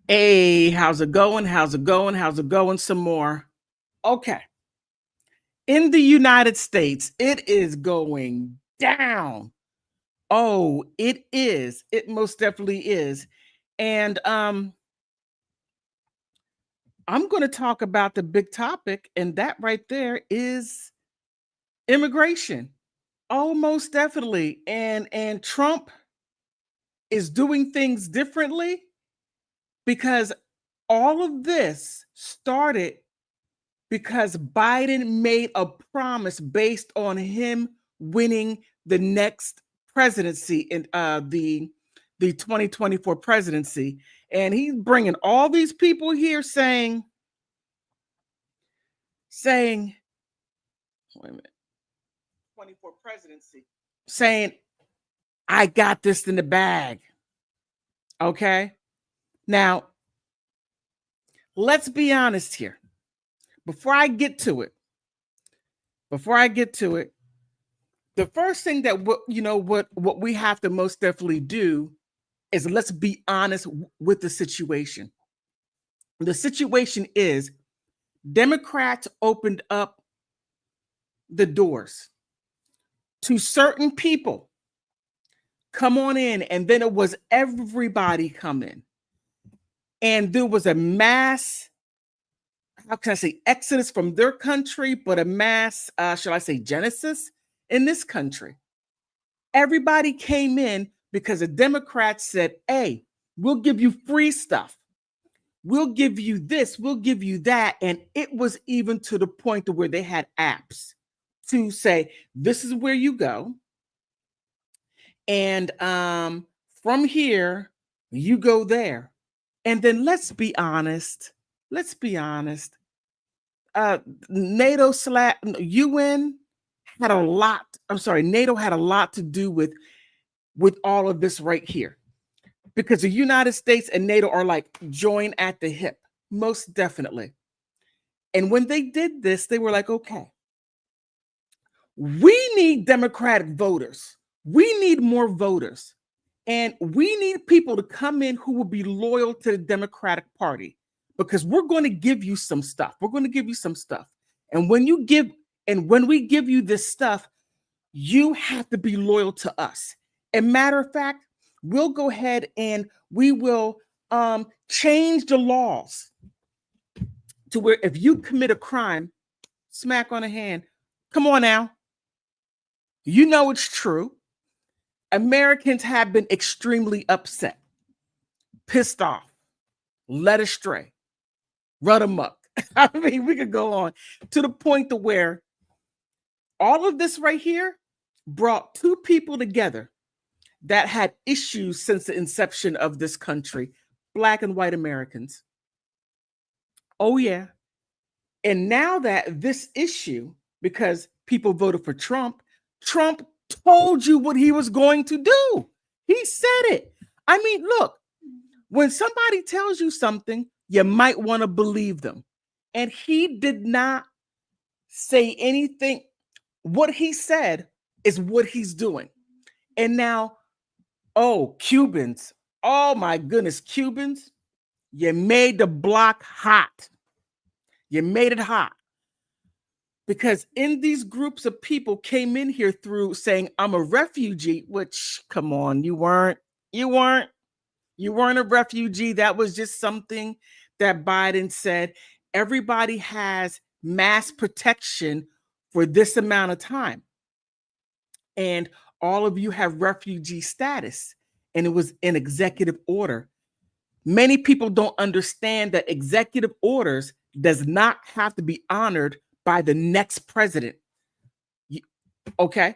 Hey, how's it going? How's it going? How's it going? Some more. Okay. In the United States, it is going down. Oh, it is. It most definitely is. And I'm going to talk about the big topic, and that right there is immigration. Oh, most definitely. And Trump is doing things differently because all of this started because Biden made a promise based on him winning the next presidency in the 2024 presidency, and he's bringing all these people here saying wait a minute 24 presidency saying I got this in the bag. Okay, now let's be honest here. Before I get to it, the first thing that what we have to most definitely do is let's be honest with the situation. The situation is Democrats opened up the doors to certain people. Come on in, and then it was everybody come in. And there was a mass, how can I say, exodus from their country, but a mass, shall I say, genesis in this country. Everybody came in because the Democrats said, hey, we'll give you free stuff. We'll give you this, we'll give you that. And it was even to the point to where they had apps to say, this is where you go. And from here, you go there. And then let's be honest. NATO UN had a lot. I'm sorry, NATO had a lot to do with all of this right here. Because the United States and NATO are like joined at the hip, most definitely. And when they did this, they were like, okay, we need Democratic voters. We need more voters. And we need people to come in who will be loyal to the Democratic Party because we're going to give you some stuff. We're going to give you some stuff. And when we give you this stuff, you have to be loyal to us. And matter of fact, we'll go ahead and we will change the laws to where if you commit a crime, smack on the hand. Come on now. You know it's true. Americans have been extremely upset, pissed off, led astray, run amok. I mean, we could go on to the point to where all of this right here brought two people together that had issues since the inception of this country, Black and white Americans. Oh, yeah. And now that this issue, because people voted for Trump, Trump told you what he was going to do. He said it. I mean, look, when somebody tells you something, you might want to believe them. And he did not say anything. What he said is what he's doing. And now, oh, Cubans. Oh, my goodness, Cubans, you made the block hot. You made it hot. Because in these groups of people came in here through saying, I'm a refugee, which, come on, you weren't a refugee. That was just something that Biden said. Everybody has mass protection for this amount of time. And all of you have refugee status. And it was an executive order. Many people don't understand that executive orders does not have to be honored by the next president. Okay.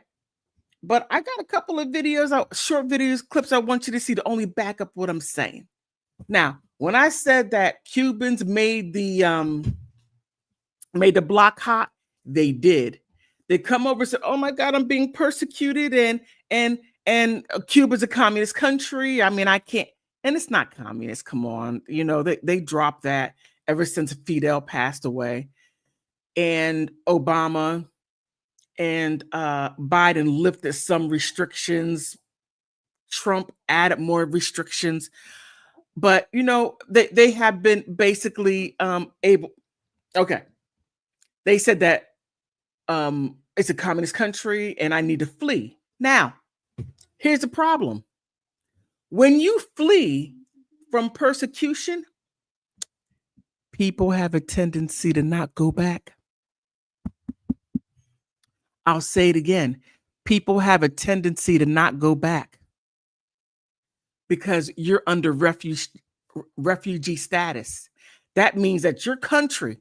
But I got a couple of videos, short videos, clips I want you to see to only back up what I'm saying. Now, when I said that Cubans made the block hot, they did. They come over and said, "Oh my God, I'm being persecuted," and Cuba's a communist country. I mean, I can't, and it's not communist. Come on, they dropped that ever since Fidel passed away, and Obama and Biden lifted some restrictions. Trump added more restrictions. But they have been basically able. Okay, they said that it's a communist country and I need to flee. Now, here's the problem. When you flee from persecution, people have a tendency to not go back. I'll say it again. People have a tendency to not go back because you're under refugee status. That means that your country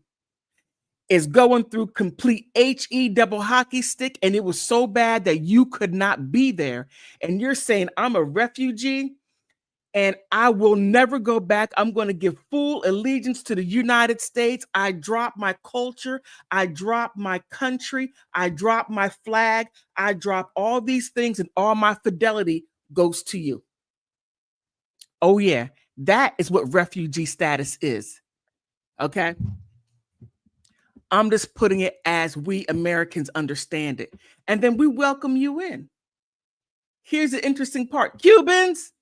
is going through complete HE double hockey stick, and it was so bad that you could not be there. And you're saying, I'm a refugee and I will never go back. I'm going to give full allegiance to the United States. I drop my culture. I drop my country. I drop my flag. I drop all these things, and all my fidelity goes to you. Oh, yeah. That is what refugee status is. Okay. I'm just putting it as we Americans understand it. And then we welcome you in. Here's the interesting part. Cubans,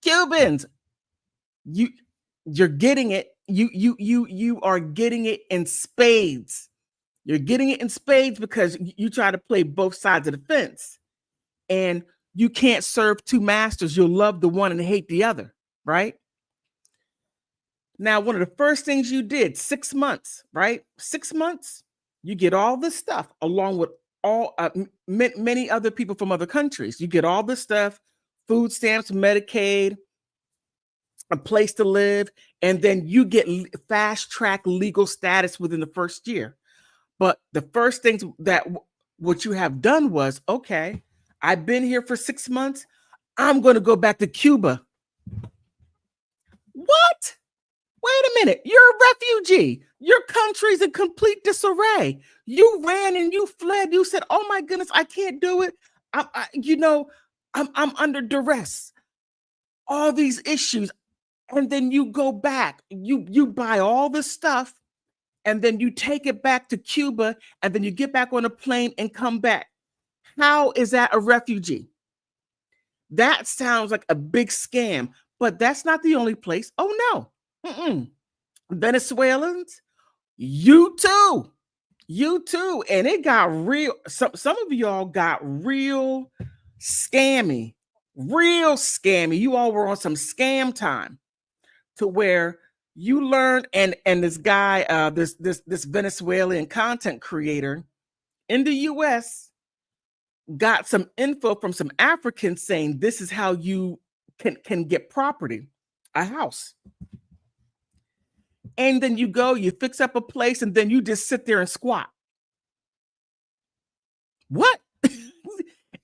you're getting it. You are getting it in spades. You're getting it in spades because you try to play both sides of the fence. And you can't serve two masters. You'll love the one and hate the other, right? Now, one of the first things you did, 6 months, right? 6 months, you get all this stuff along with all many other people from other countries. You get all this stuff, food stamps, Medicaid, a place to live, and then you get fast track legal status within the first year. But the first things that what you have done was, okay, I've been here for 6 months. I'm going to go back to Cuba. What? Wait a minute. You're a refugee. Your country's in complete disarray. You ran and you fled. You said, oh my goodness, I can't do it. I'm under duress. All these issues. And then you go back. You buy all this stuff, and then you take it back to Cuba, and then you get back on a plane and come back. How is that a refugee? That sounds like a big scam, but that's not the only place. Oh no. Venezuelans, you too. And it got real. Some of y'all got real scammy. You all were on some scam time to where you learned, and this guy, this Venezuelan content creator in the US got some info from some Africans saying this is how you can get property, a house. And then you go, you fix up a place, and then you just sit there and squat. What?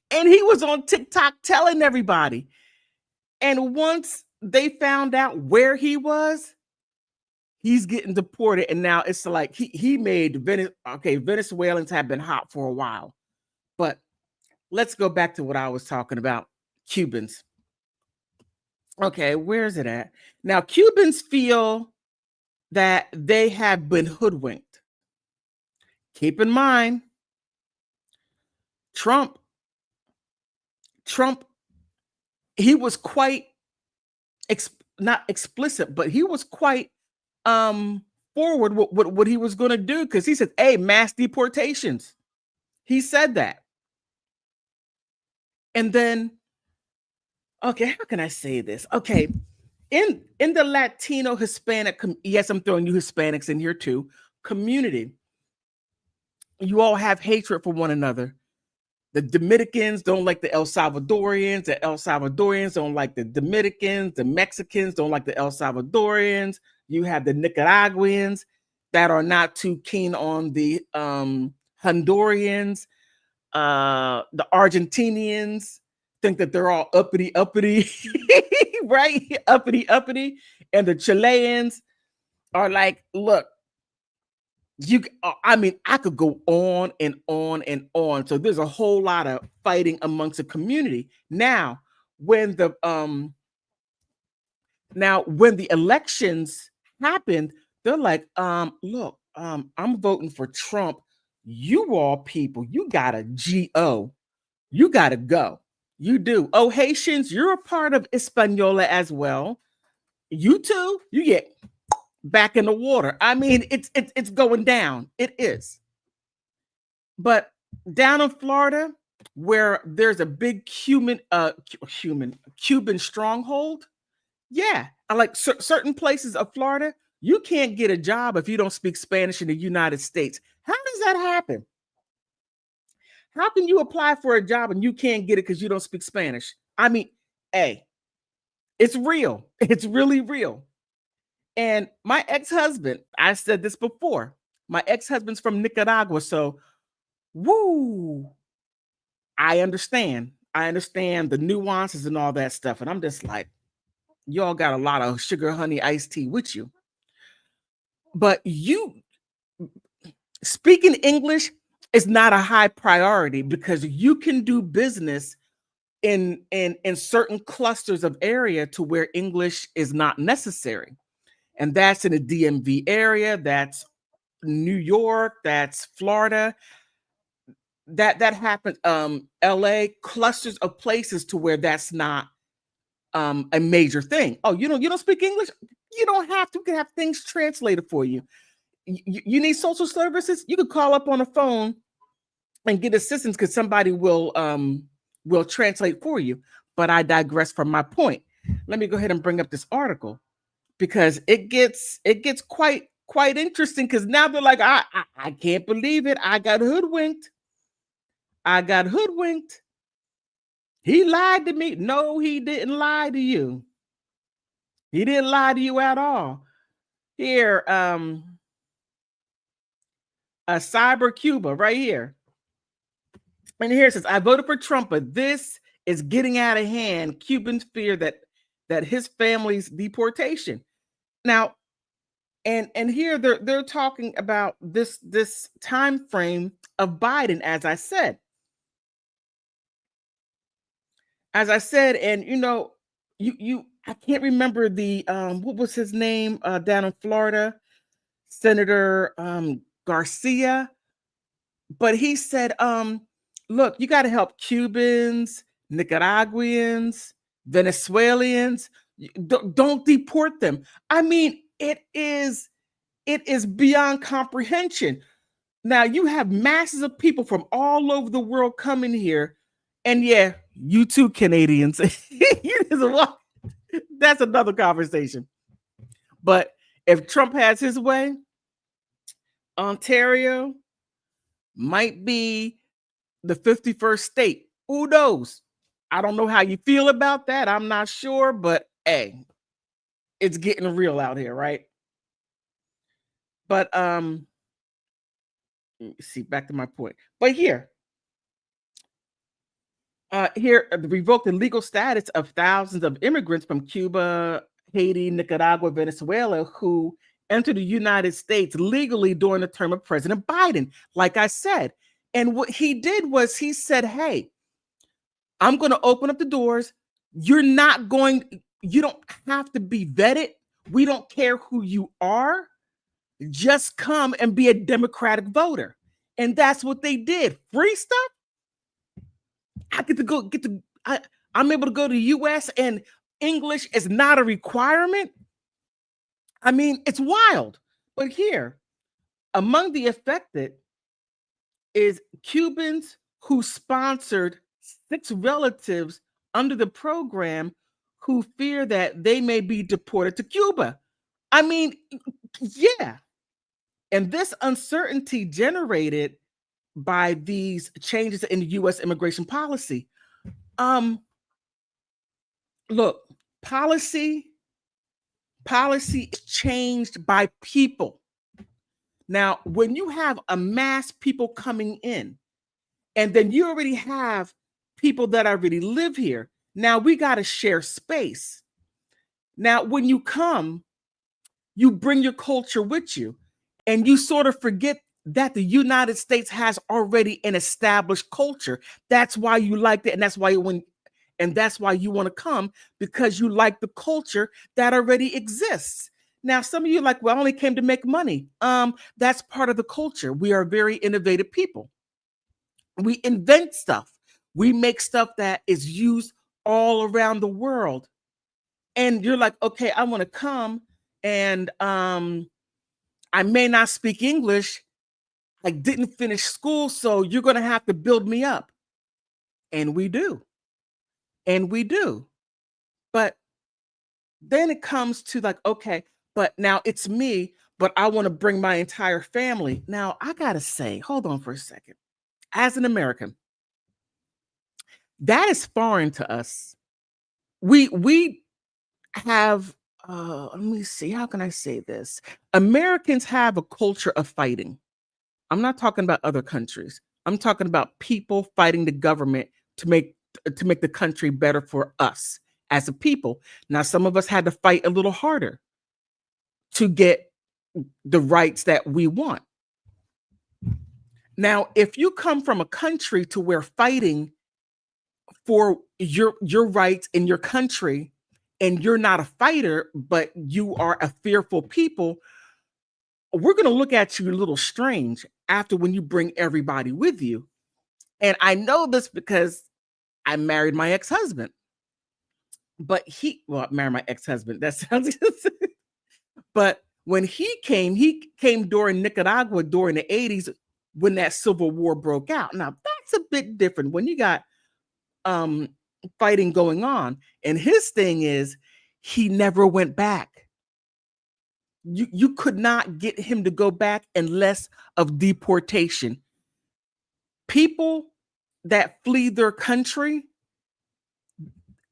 And he was on TikTok telling everybody. And once they found out where he was, he's getting deported. And now it's like he made Venezuelans have been hot for a while. But let's go back to what I was talking about. Cubans. Okay, where is it at? Now, Cubans feel that they have been hoodwinked. Keep in mind, Trump, he was quite not explicit, but he was quite forward with what he was going to do, because he said, hey, mass deportations. He said that. And then, okay, how can I say this? Okay, in the Latino Hispanic, yes, I'm throwing you Hispanics in here too, community, you all have hatred for one another. The Dominicans don't like the El Salvadorians. The El Salvadorians don't like the Dominicans. The Mexicans don't like the El Salvadorians. You have the Nicaraguans that are not too keen on the Hondurans. The Argentinians think that they're all uppity, right? Uppity. And the Chileans are like, look, I could go on and on and on. So there's a whole lot of fighting amongst the community. Now, when the elections happened, they're like, look, I'm voting for Trump. You all people, you gotta go. You gotta go. You do. Oh, Haitians, you're a part of Hispaniola as well. You too, you get back in the water. I mean, it's going down. It is. But down in Florida, where there's a big Cuban stronghold, yeah, I like certain places of Florida, you can't get a job if you don't speak Spanish in the United States. How does that happen? How can you apply for a job and you can't get it because you don't speak Spanish? I mean, hey, it's real. It's really real. And my ex-husband, I said this before, my ex-husband's from Nicaragua. So, woo, I understand. I understand the nuances and all that stuff. And I'm just like, y'all got a lot of sugar, honey, iced tea with you. But you speaking English is not a high priority because you can do business in certain clusters of area to where English is not necessary. And that's in the DMV area, that's New York, that's Florida. That happens. LA, clusters of places to where that's not a major thing. Oh, you don't speak English? You don't have to. You can have things translated for you. You need social services? You could call up on the phone and get assistance because somebody will translate for you. But I digress from my point. Let me go ahead and bring up this article because it gets quite interesting because now they're like, I can't believe it. I got hoodwinked. He lied to me. No, he didn't lie to you. He didn't lie to you at all. Here, a cyber Cuba right here. And here it says, I voted for Trump, but this is getting out of hand. Cubans fear that his family's deportation. Now, and here they're talking about this time frame of Biden, as I said. And you I can't remember the what was his name down in Florida, Senator Garcia, but he said, look, you got to help Cubans, Nicaraguans, Venezuelans. Don't deport them. I mean, it is beyond comprehension. Now you have masses of people from all over the world coming here, and yeah, you too, Canadians. That's another conversation. But if Trump has his way, Ontario might be the 51st state. Who knows? I don't know how you feel about that. I'm not sure, but hey, it's getting real out here, right? But let me see, back to my point. But here, revoked the legal status of thousands of immigrants from Cuba, Haiti, Nicaragua, Venezuela, who entered the United States legally during the term of President Biden, like I said. And what he did was he said, hey, I'm going to open up the doors. You don't have to be vetted. We don't care who you are. Just come and be a Democratic voter. And that's what they did. Free stuff. I'm able to go to the US and English is not a requirement. I mean, it's wild. But here, among the affected is Cubans who sponsored 6 relatives under the program who fear that they may be deported to Cuba. I mean, yeah. And this uncertainty generated by these changes in the US immigration policy. Look, policy is changed by people. Now, when you have a mass people coming in, and then you already have people that already live here, now we got to share space. Now, when you come, you bring your culture with you, and you sort of forget that the United States has already an established culture. That's why you like it, and that's why you want to come, because you like the culture that already exists. Now, some of you are like, well, I only came to make money. That's part of the culture. We are very innovative people. We invent stuff. We make stuff that is used all around the world. And you're like, okay, I want to come, and I may not speak English. I didn't finish school, so you're going to have to build me up. And we do. And we do. But then it comes to like, okay, but now it's me, but I want to bring my entire family. Now, I got to say, hold on for a second. As an American, that is foreign to us. We have let me see, how can I say this? Americans have a culture of fighting. I'm not talking about other countries. I'm talking about people fighting the government to make the country better for us as a people. Now, some of us had to fight a little harder to get the rights that we want. Now, if you come from a country to where fighting for your rights in your country, and you're not a fighter, but you are a fearful people, we're going to look at you a little strange after when you bring everybody with you. And I know this because I married my ex-husband. But I married my ex-husband. That sounds but when he came during Nicaragua during the 80s when that civil war broke out. Now that's a bit different when you got fighting going on. And his thing is he never went back. You could not get him to go back unless of deportation. People that flee their country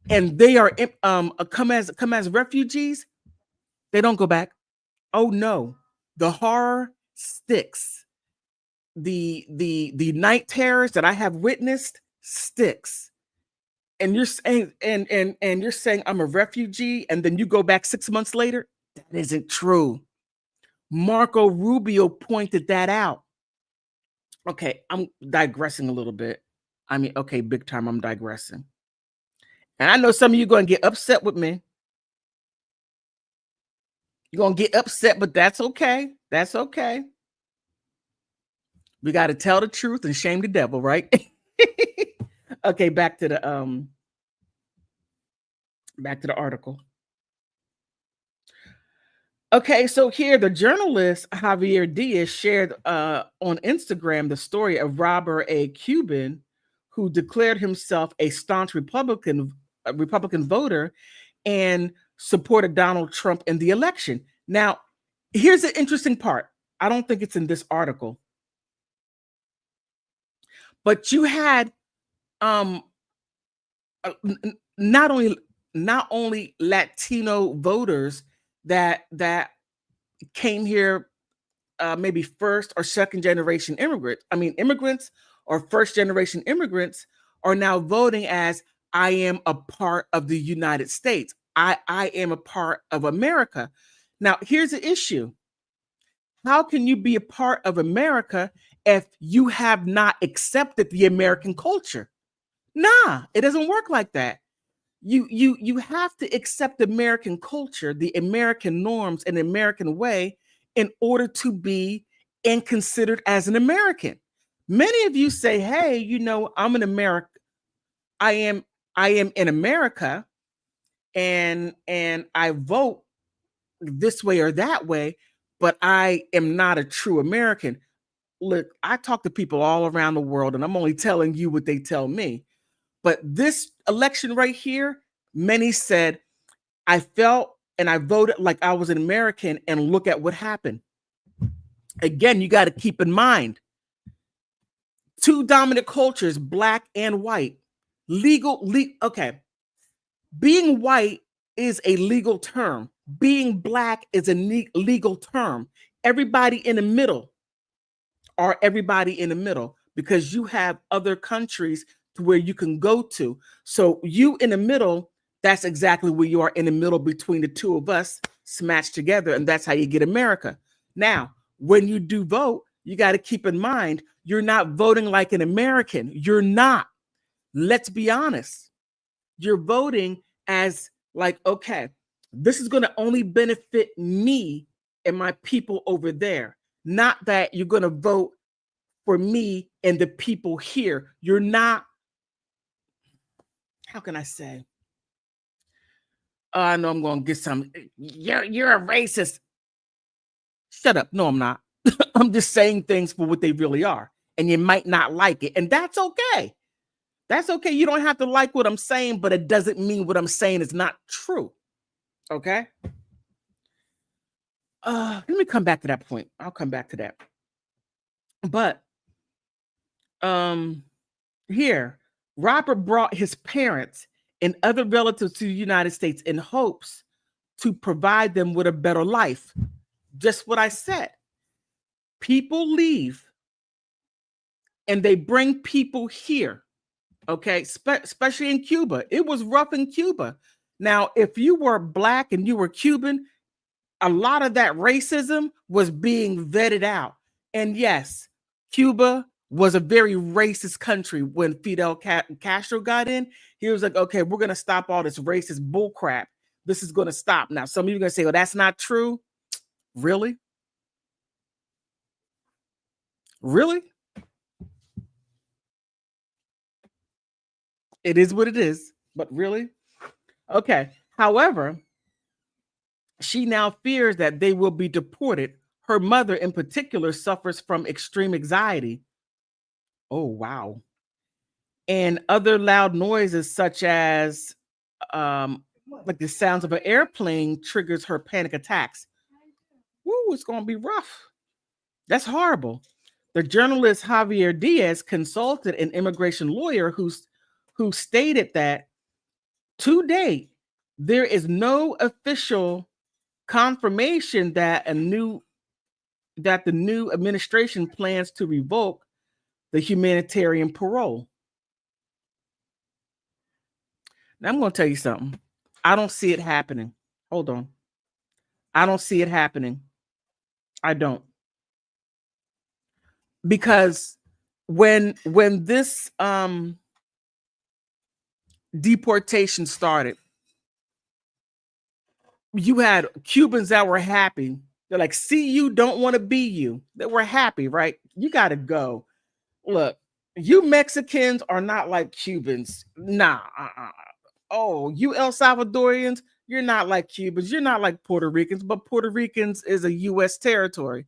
and they are come as refugees, they don't go back. Oh no, the horror sticks. The night terrors that I have witnessed sticks. And you're saying and you're saying I'm a refugee, and then you go back 6 months later. That isn't true. Marco Rubio pointed that out. Okay, I'm digressing a little bit. I mean, okay, big time, I'm digressing. And I know some of you are going to get upset with me. You're going to get upset, but that's okay. That's okay. We got to tell the truth and shame the devil, right? Okay, back to the article. Okay, so here the journalist Javier Diaz shared on Instagram the story of Robert A. Cuban, who declared himself a staunch Republican voter and supported Donald Trump in the election. Now, here's the interesting part. I don't think it's in this article, but you had not only Latino voters that came here maybe first or second generation immigrants. I mean, immigrants or first generation immigrants are now voting as I am a part of the United States. I am a part of America. Now, here's the issue. How can you be a part of America if you have not accepted the American culture? Nah, it doesn't work like that. You have to accept American culture, the American norms, and the American way in order to be and considered as an American. Many of you say, "Hey, I'm an American. I am in America, and I vote this way or that way, but I am not a true American." Look, I talk to people all around the world, and I'm only telling you what they tell me. But this election right here, many said, I felt and I voted like I was an American, and look at what happened. Again, you got to keep in mind, two dominant cultures, black and white. Okay. Being white is a legal term. Being black is a legal term. Everybody in the middle are everybody in the middle, because you have other countries to where you can go to. So you in the middle, that's exactly where you are, in the middle between the two of us smashed together. And that's how you get America. Now, when you do vote, you got to keep in mind, you're not voting like an American. You're not. Let's be honest. You're voting as like, okay, this is going to only benefit me and my people over there. Not that you're going to vote for me and the people here. You're not, how can I say? I know I'm going to get some. You're a racist. Shut up. No, I'm not. I'm just saying things for what they really are. And you might not like it. And that's okay. That's okay. You don't have to like what I'm saying, but it doesn't mean what I'm saying is not true. Okay? Let me come back to that point. I'll come back to that. But here, Robert brought his parents and other relatives to the United States in hopes to provide them with a better life. Just what I said. People leave and they bring people here. Okay, especially in Cuba. It was rough in Cuba. Now, if you were Black and you were Cuban, a lot of that racism was being vetted out. And yes, Cuba was a very racist country when Fidel Castro got in. He was like, okay, we're going to stop all this racist bullcrap. This is going to stop. Now, some of you are going to say, well, that's not true. Really? Really? It is what it is, but really? Okay. However, she now fears that they will be deported. Her mother, in particular, suffers from extreme anxiety. Oh, wow. And other loud noises, such as like the sounds of an airplane, triggers her panic attacks. Woo, it's going to be rough. That's horrible. The journalist Javier Diaz consulted an immigration lawyer who stated that to date, there is no official confirmation that the new administration plans to revoke the humanitarian parole. Now I'm going to tell you something. I don't see it happening. Hold on. I don't see it happening. I don't. Because when this deportation started, you had Cubans that were happy. They're like, see, you don't want to be you. They were happy, right? You got to go. Look, you Mexicans are not like Cubans. Nah. Oh, you El Salvadorians, you're not like Cubans. You're not like Puerto Ricans, but Puerto Ricans is a U.S. territory.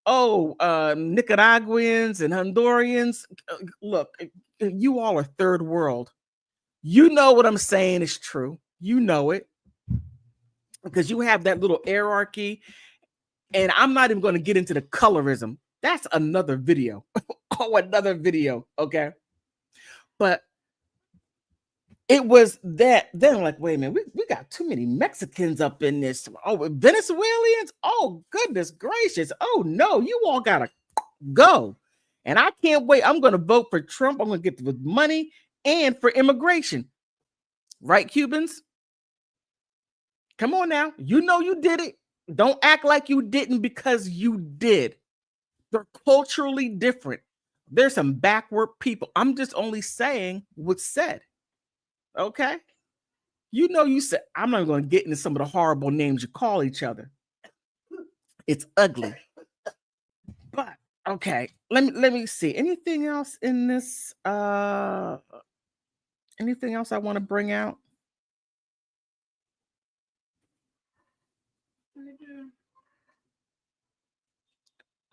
Oh, Nicaraguans and Hondurans, look, you all are third world. You know what I'm saying is true. You know it. Because you have that little hierarchy. And I'm not even going to get into the colorism. That's another video. Oh, another video. Okay. But it was that then like, wait a minute, we got too many Mexicans up in this. Oh, Venezuelans. Oh, goodness gracious. Oh, no, you all got to go. And I can't wait. I'm going to vote for Trump. I'm going to get the money and for immigration. Right, Cubans? Come on now. You know you did it. Don't act like you didn't because you did. They're culturally different. There's some backward people. I'm just only saying what's said. Okay? You know you said, I'm not going to get into some of the horrible names you call each other. It's ugly. But okay, let me see. Anything else in this? Anything else I want to bring out?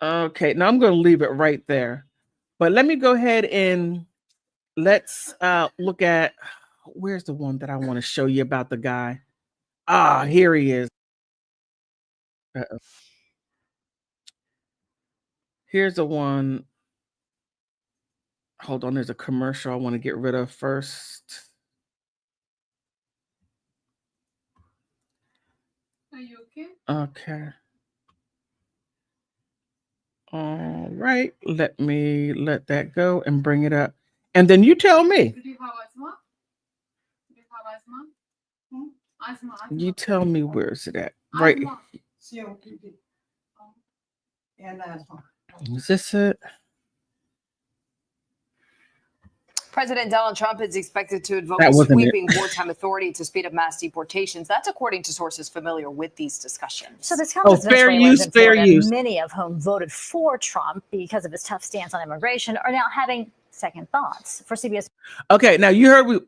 Okay, now I'm going to leave it right there. But let me go ahead and let's look at, where's the one that I want to show you about the guy? Ah, here he is. Uh-oh. Here's the one. Hold on, there's a commercial I want to get rid of first. Are you okay? Okay. All right, let me let that go and bring it up. And then you tell me. Do you have asthma? Do you have asthma? Asthma. You tell me where's it at? Right. COPD. And asthma. Is this it? President Donald Trump is expected to invoke That a wasn't it. sweeping wartime authority to speed up mass deportations. That's according to sources familiar with these discussions. So this comes as fair Venezuelans use, in fair Florida, use. many of whom voted for Trump because of his tough stance on immigration, are now having second thoughts. For CBS. Okay, now you heard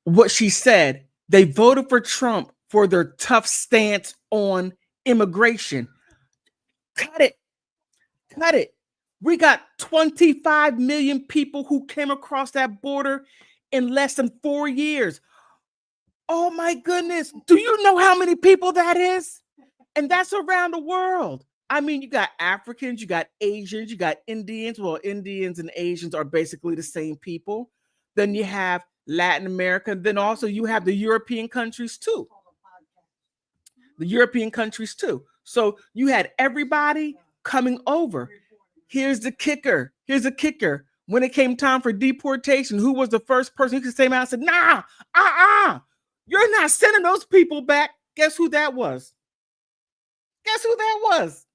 what she said. They voted for Trump for their tough stance on immigration. Cut it. Cut it. We got 25 million people who came across that border in less than 4 years. Oh my goodness. Do you know how many people that is? And that's around the world. I mean, you got Africans, you got Asians, you got Indians. Well, Indians and Asians are basically the same people. Then you have Latin America. Then also you have the European countries too. The European countries too. So you had everybody coming over. Here's the kicker. Here's the kicker. When it came time for deportation, who was the first person who could say out and said, nah, you're not sending those people back. Guess who that was? Guess who that was?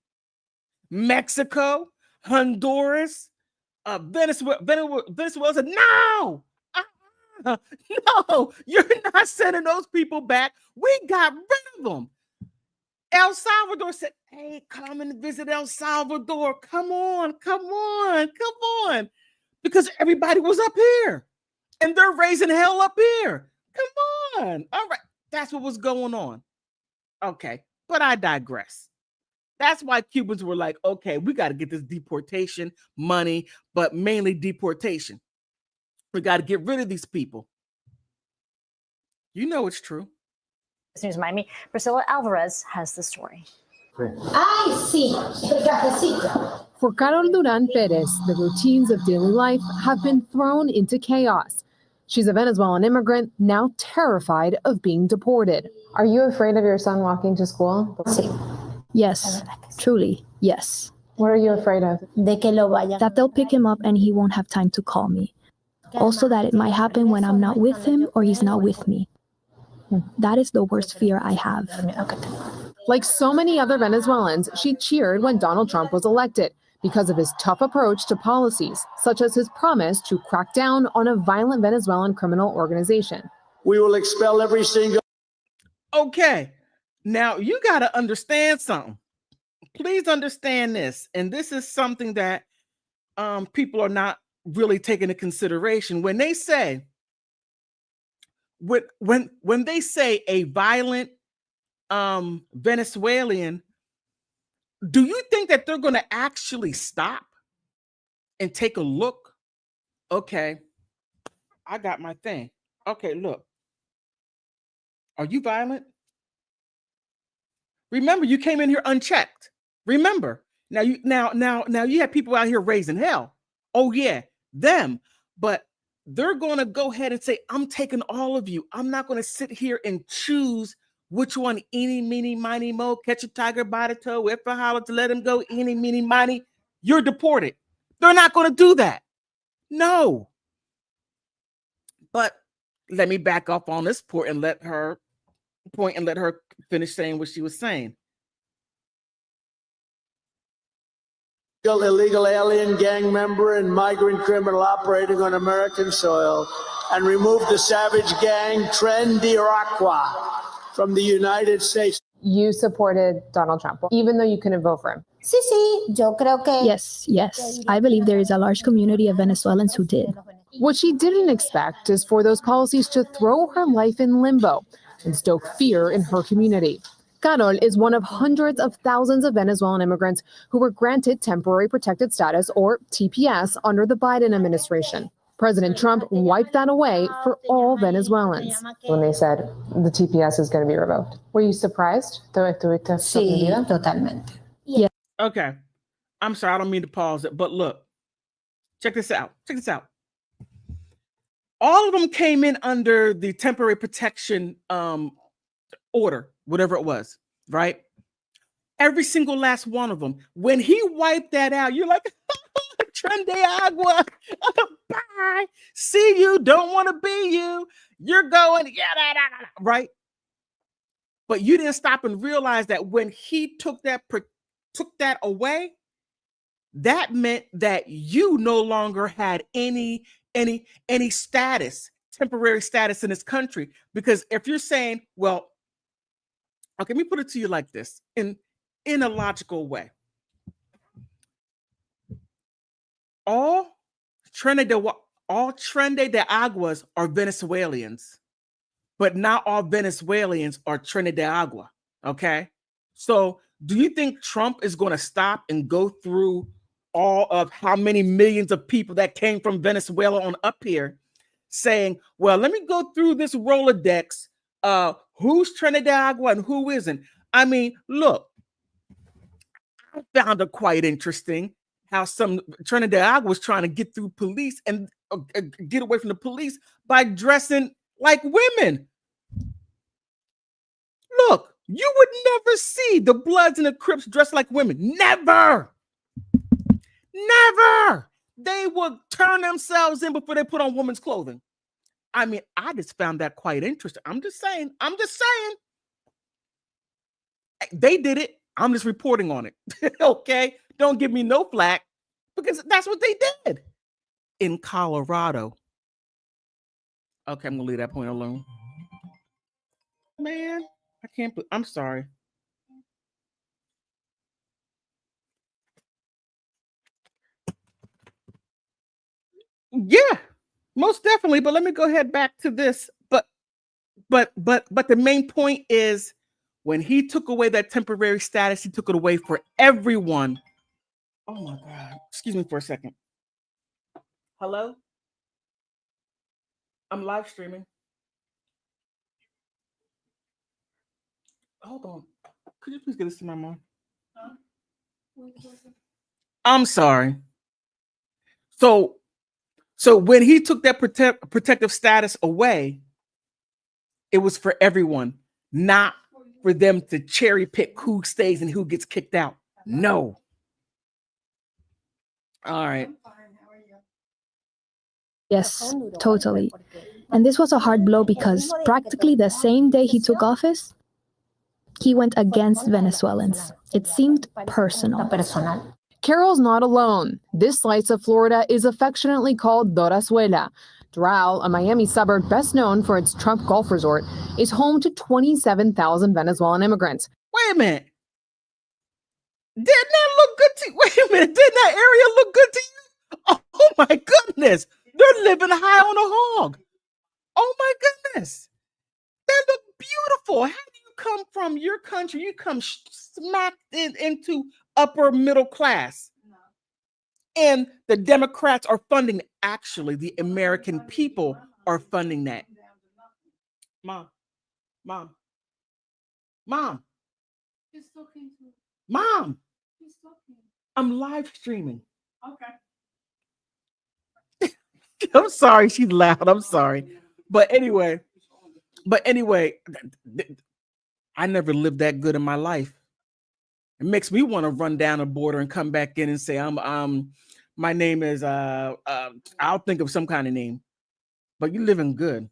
Mexico, Honduras, Venezuela said, no, no, you're not sending those people back. We got rid of them. El Salvador said, hey, come and visit El Salvador. Come on. Because everybody was up here and they're raising hell up here. Come on. All right. That's what was going on. Okay. But I digress. That's why Cubans were like, okay, we got to get this deportation money, but mainly deportation. We got to get rid of these people. You know it's true. News Miami, Priscilla Alvarez has the story. Ay, sí, el cafecito. For Carol Duran Perez, the routines of daily life have been thrown into chaos. She's a Venezuelan immigrant, now terrified of being deported. Are you afraid of your son walking to school? Sí, Yes, truly, yes. What are you afraid of? de que lo vayan. That they'll pick him up and he won't have time to call me. Also that it might happen when I'm not with him or he's not with me. That is the worst fear I have. Like so many other Venezuelans, she cheered when Donald Trump was elected because of his tough approach to policies, such as his promise to crack down on a violent Venezuelan criminal organization. We will expel every single. Okay, now you got to understand something. Please understand this. And this is something that people are not really taking into consideration. When they say, when they say a violent Venezuelan, do you think that they're going to actually stop and take a look? Okay, I got my thing. Okay, look. Are you violent? Remember, you came in here unchecked. Remember, now you have people out here raising hell. Oh yeah, them. But they're going to go ahead and say, I'm taking all of you. I'm not going to sit here and choose which one, eeny, meeny, miny, mo, catch a tiger by the toe, if a holler to let him go, eeny, meeny, miny, you're deported. They're not going to do that. No. But let me back up on this point and let her finish saying what she was saying. Illegal alien gang member and migrant criminal operating on American soil, and remove the savage gang Tren de Aragua from the United States. You supported Donald Trump, even though you couldn't vote for him. Sí, sí, yo creo que. Yes. I believe there is a large community of Venezuelans who did. What she didn't expect is for those policies to throw her life in limbo and stoke fear in her community. Carol is one of hundreds of thousands of Venezuelan immigrants who were granted temporary protected status, or TPS, under the Biden administration. President Trump wiped that away for all Venezuelans. When they said the TPS is going to be revoked, were you surprised? Sí, totalmente. Okay. I'm sorry, I don't mean to pause it, but look, check this out. All of them came in under the temporary protection order, whatever it was, right? Every single last one of them. When he wiped that out, you're like, Tren de Agua, bye. See you, don't want to be you. You're going, right? But you didn't stop and realize that when he took that away, that meant that you no longer had any status, temporary status in this country. Because if you're saying, well, okay, let me put it to you like this, in a logical way. All Tren de Aguas are Venezuelans, but not all Venezuelans are Trinidad. Okay. So do you think Trump is going to stop and go through all of how many millions of people that came from Venezuela on up here saying, well, let me go through this Rolodex, who's Trinidad and who isn't? I mean, look, I found it quite interesting how some Trinidad was trying to get through police and get away from the police by dressing like women. Look, you would never see the Bloods and the Crips dressed like women. Never. Never. They would turn themselves in before they put on women's clothing. I mean, I just found that quite interesting. I'm just saying. They did it. I'm just reporting on it. Okay? Don't give me no flack because that's what they did in Colorado. Okay, I'm going to leave that point alone. Man, I can't. I'm sorry. Yeah, most definitely. But let me go ahead back to this. But the main point is when he took away that temporary status, he took it away for everyone. Oh my God. Excuse me for a second. Hello? I'm live streaming. Hold on. Could you please get this to my mom? I'm sorry. So when he took that protective status away, it was for everyone, not for them to cherry pick who stays and who gets kicked out. No. All right. Yes, totally. And this was a hard blow because practically the same day he took office, he went against Venezuelans. It seemed personal. Carol's not alone. This slice of Florida is affectionately called Dorazuela. Doral, a Miami suburb best known for its Trump golf resort, is home to 27,000 Venezuelan immigrants. Wait a minute. Didn't that look good to you? Wait a minute. Didn't that area look good to you? Oh my goodness. They're living high on a hog. Oh my goodness. That looked beautiful. How do you come from your country? You come smacked into upper middle class. And the Democrats are funding, actually, the American people are funding that. Mom. I'm live streaming. Okay. I'm sorry, she's loud. I'm sorry. But anyway, I never lived that good in my life. It makes me want to run down a border and come back in and say, my name is I'll think of some kind of name. But you're living good.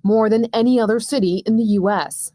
More than any other city in the U.S.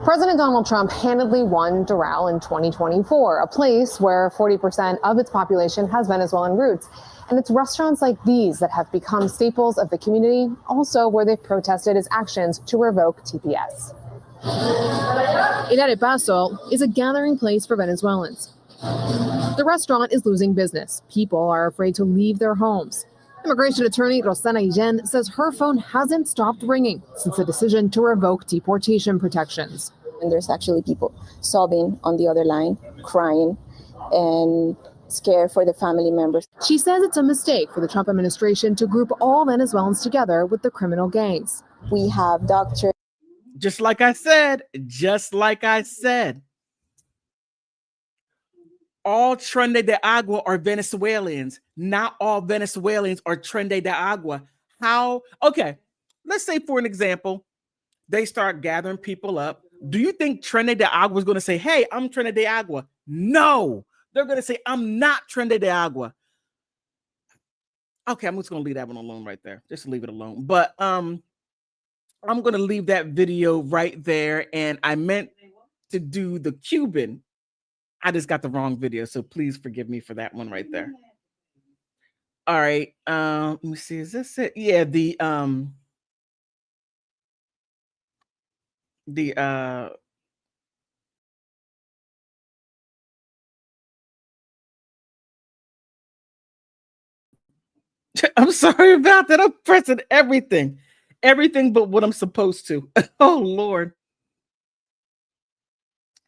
President Donald Trump handedly won Doral in 2024, a place where 40% of its population has Venezuelan roots. And it's restaurants like these that have become staples of the community, also where they've protested his actions to revoke TPS. El Paso is a gathering place for Venezuelans. The restaurant is losing business. People are afraid to leave their homes. Immigration attorney Rosana Guillen says her phone hasn't stopped ringing since the decision to revoke deportation protections. And there's actually people sobbing on the other line, crying and scared for the family members. She says it's a mistake for the Trump administration to group all Venezuelans together with the criminal gangs. We have doctors. Just like I said. All Trinidad de Agua are Venezuelans. Not all Venezuelans are Trinidad de Agua. How? Okay, let's say for an example, they start gathering people up. Do you think Trinidad de Agua is going to say, hey, I'm Trinidad de Agua? No, they're going to say, I'm not Trinidad de Agua. Okay, I'm just going to leave that one alone right there. Just leave it alone. But I'm going to leave that video right there. And I meant to do the Cuban. I just got the wrong video, so please forgive me for that one right there. All right. Let me see. Is this it? Yeah, the I'm sorry about that. I'm pressing everything but what I'm supposed to. Oh, Lord.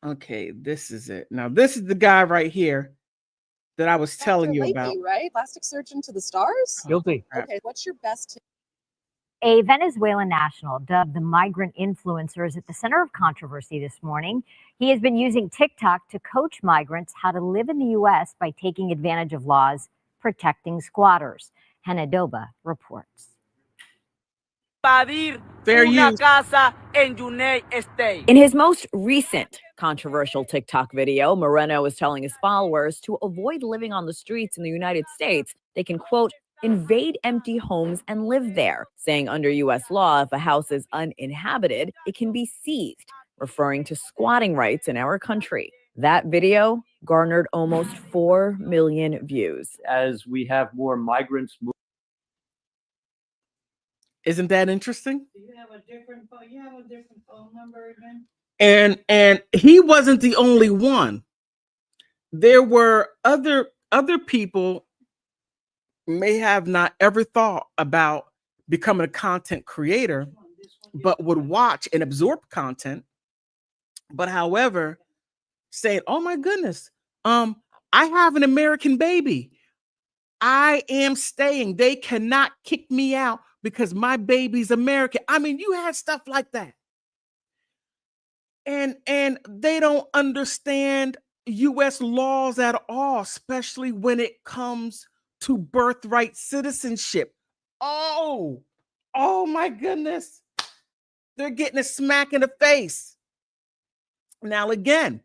Okay, this is it. Now, this is the guy right here that I was telling you about. Right? Plastic surgeon to the stars? Guilty. Okay, what's your best tip? A Venezuelan national dubbed the migrant influencer is at the center of controversy this morning. He has been using TikTok to coach migrants how to live in the U.S. by taking advantage of laws protecting squatters. Hannah Doba reports. Fair use. In his most recent controversial TikTok video, Moreno is telling his followers to avoid living on the streets in the United States. They can, quote, invade empty homes and live there, saying under U.S. law, if a house is uninhabited, it can be seized, referring to squatting rights in our country. That video garnered almost 4 million views. As we have more migrants move. Isn't that interesting? Do you have a different phone number again? And he wasn't the only one. There were other people may have not ever thought about becoming a content creator, but would watch and absorb content. But however, saying, "Oh my goodness, I have an American baby. I am staying. They cannot kick me out because my baby's American." I mean, you had stuff like that. And they don't understand US laws at all, especially when it comes to birthright citizenship. Oh my goodness. They're getting a smack in the face. Now, again,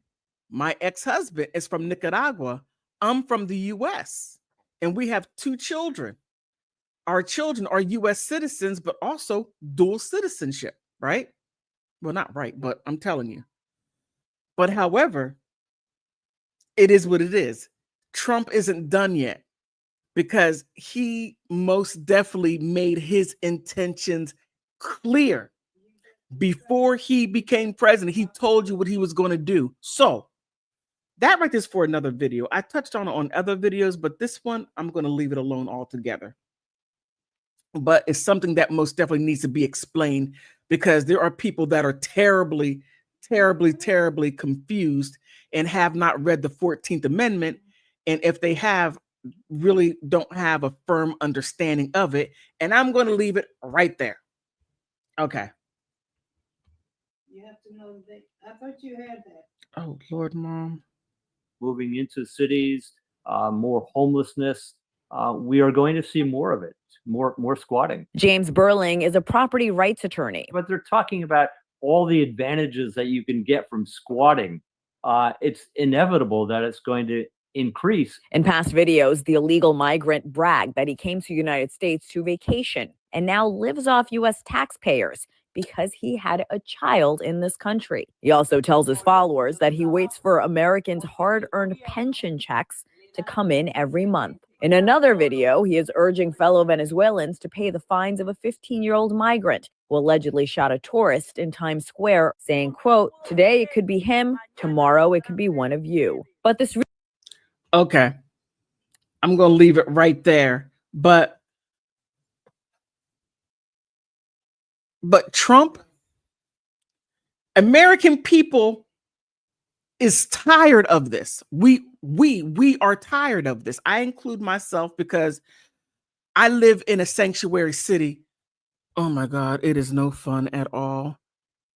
my ex-husband is from Nicaragua. I'm from the US, and we have 2 children. Our children are US citizens, but also dual citizenship, right? Well, not right, but I'm telling you. But however, it is what it is. Trump isn't done yet because he most definitely made his intentions clear. Before he became president, he told you what he was going to do. So that right there is for another video. I touched on other videos, but this one, I'm going to leave it alone altogether. But it's something that most definitely needs to be explained because there are people that are terribly, terribly, terribly confused and have not read the 14th Amendment. And if they have, really don't have a firm understanding of it. And I'm going to leave it right there. Okay. You have to know that. I thought you had that. Oh, Lord, Mom. Moving into cities, more homelessness. We are going to see more of it, more squatting. James Burling is a property rights attorney. But they're talking about all the advantages that you can get from squatting. It's inevitable that it's going to increase. In past videos, the illegal migrant bragged that he came to the United States to vacation and now lives off U.S. taxpayers because he had a child in this country. He also tells his followers that he waits for Americans' hard-earned pension checks to come in every month. In another video, he is urging fellow Venezuelans to pay the fines of a 15-year-old migrant who allegedly shot a tourist in Times Square, saying, quote, today it could be him, tomorrow it could be one of you. But this... Okay. I'm going to leave it right there. But Trump, American people is tired of this. We are tired of this. I include myself because I live in a sanctuary city. Oh my God, it is no fun at all.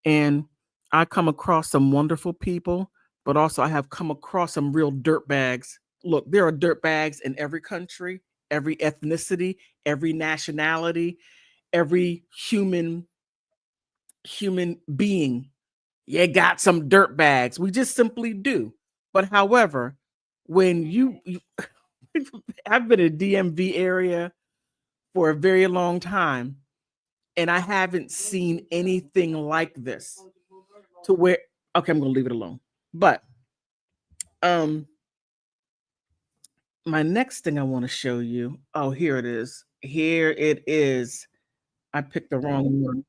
And I come across some wonderful people, but also I have come across some real dirtbags. Look, there are dirtbags in every country, every ethnicity, every nationality, every human being. You got some dirtbags. We just simply do. But however, when you I've been in the DMV area for a very long time, and I haven't seen anything like this to where, okay, I'm going to leave it alone. But my next thing I want to show you, oh, here it is. Here it is. I picked the wrong one.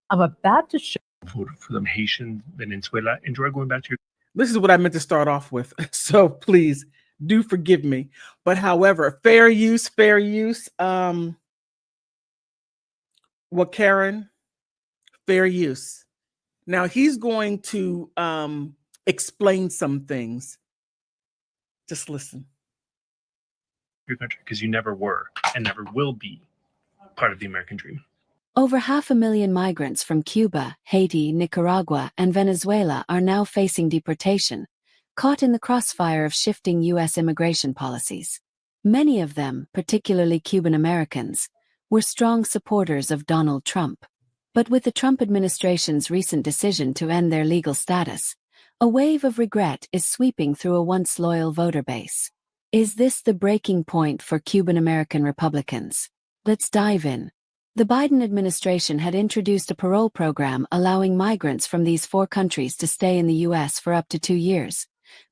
I'm about to show for them Haitian Venezuela. Enjoy going back to your. This is what I meant to start off with. So please do forgive me. But however, fair use. Well, Karen, fair use. Now he's going to explain some things. Just listen. Your country, because you never were and never will be part of the American dream. Over 500,000 migrants from Cuba, Haiti, Nicaragua, and Venezuela are now facing deportation, caught in the crossfire of shifting U.S. immigration policies. Many of them, particularly Cuban Americans, were strong supporters of Donald Trump. But with the Trump administration's recent decision to end their legal status, a wave of regret is sweeping through a once loyal voter base. Is this the breaking point for Cuban American Republicans? Let's dive in. The Biden administration had introduced a parole program allowing migrants from these 4 countries to stay in the U.S. for up to 2 years,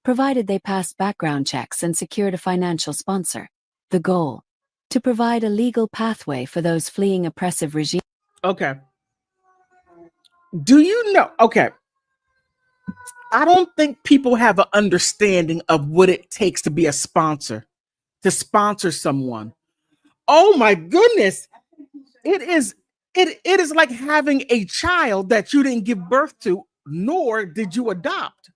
provided they passed background checks and secured a financial sponsor. The goal? To provide a legal pathway for those fleeing oppressive regimes. Okay. Do you know? Okay. I don't think people have an understanding of what it takes to be a sponsor, to sponsor someone. Oh my goodness. It is like having a child that you didn't give birth to, nor did you adopt.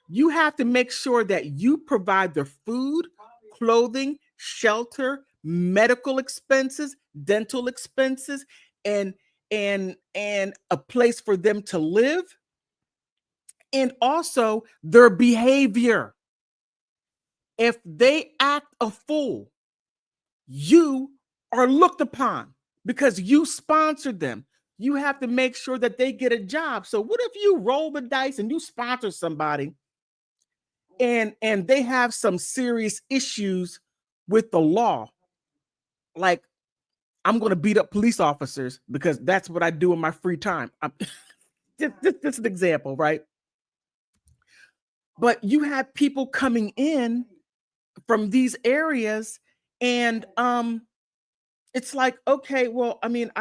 You have to make sure that you provide their food, clothing, shelter, medical expenses, dental expenses, and a place for them to live, and also their behavior. If they act a fool, you are looked upon because you sponsored them. You have to make sure that they get a job. So what if you roll the dice and you sponsor somebody and they have some serious issues with the law? Like, I'm going to beat up police officers because that's what I do in my free time. This is an example, right? But you have people coming in from these areas, and it's like, okay, well, I mean,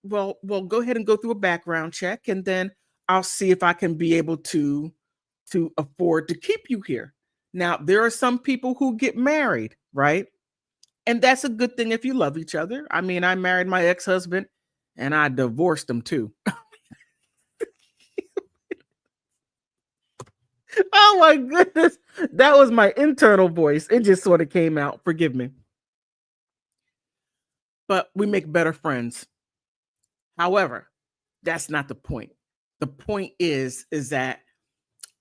well, go ahead and go through a background check, and then I'll see if I can be able to afford to keep you here. Now, there are some people who get married, right? And that's a good thing if you love each other. I mean, I married my ex-husband and I divorced him too. Oh my goodness. That was my internal voice. It just sort of came out. Forgive me. But we make better friends. However, that's not the point. The point is that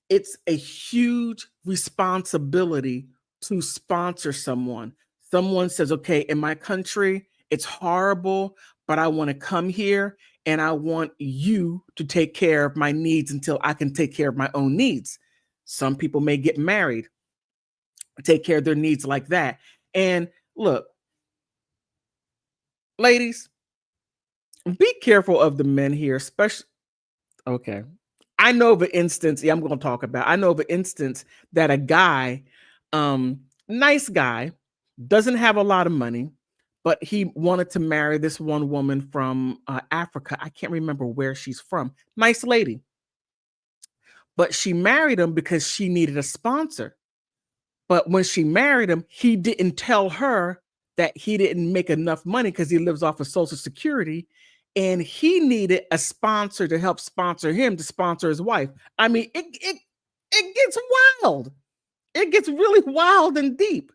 it's a huge responsibility to sponsor someone. Someone says, okay, in my country, it's horrible, but I want to come here and I want you to take care of my needs until I can take care of my own needs. Some people may get married, take care of their needs like that. And look, ladies, be careful of the men here, especially. Okay. I know of an instance, I'm going to talk about, I know of an instance that a guy, nice guy, doesn't have a lot of money, but he wanted to marry this one woman from Africa. I can't remember where she's from. Nice lady. But she married him because she needed a sponsor. But when she married him, he didn't tell her that he didn't make enough money because he lives off of Social Security. And he needed a sponsor to help sponsor him to sponsor his wife. I mean, it gets wild. It gets really wild and deep.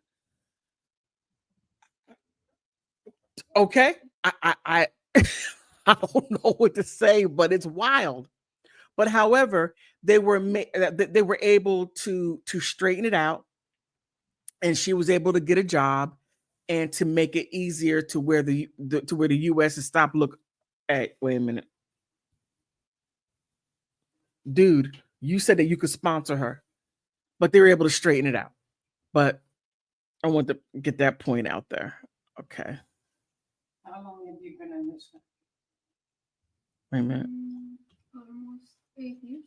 Okay, I don't know what to say, but it's wild. But however, they were able to straighten it out, and she was able to get a job and to make it easier to where the U.S. is stop look. Hey, wait a minute, dude. You said that you could sponsor her, but they were able to straighten it out. But I want to get that point out there. Okay. How long have you been in this? Wait a minute. Almost 8 years.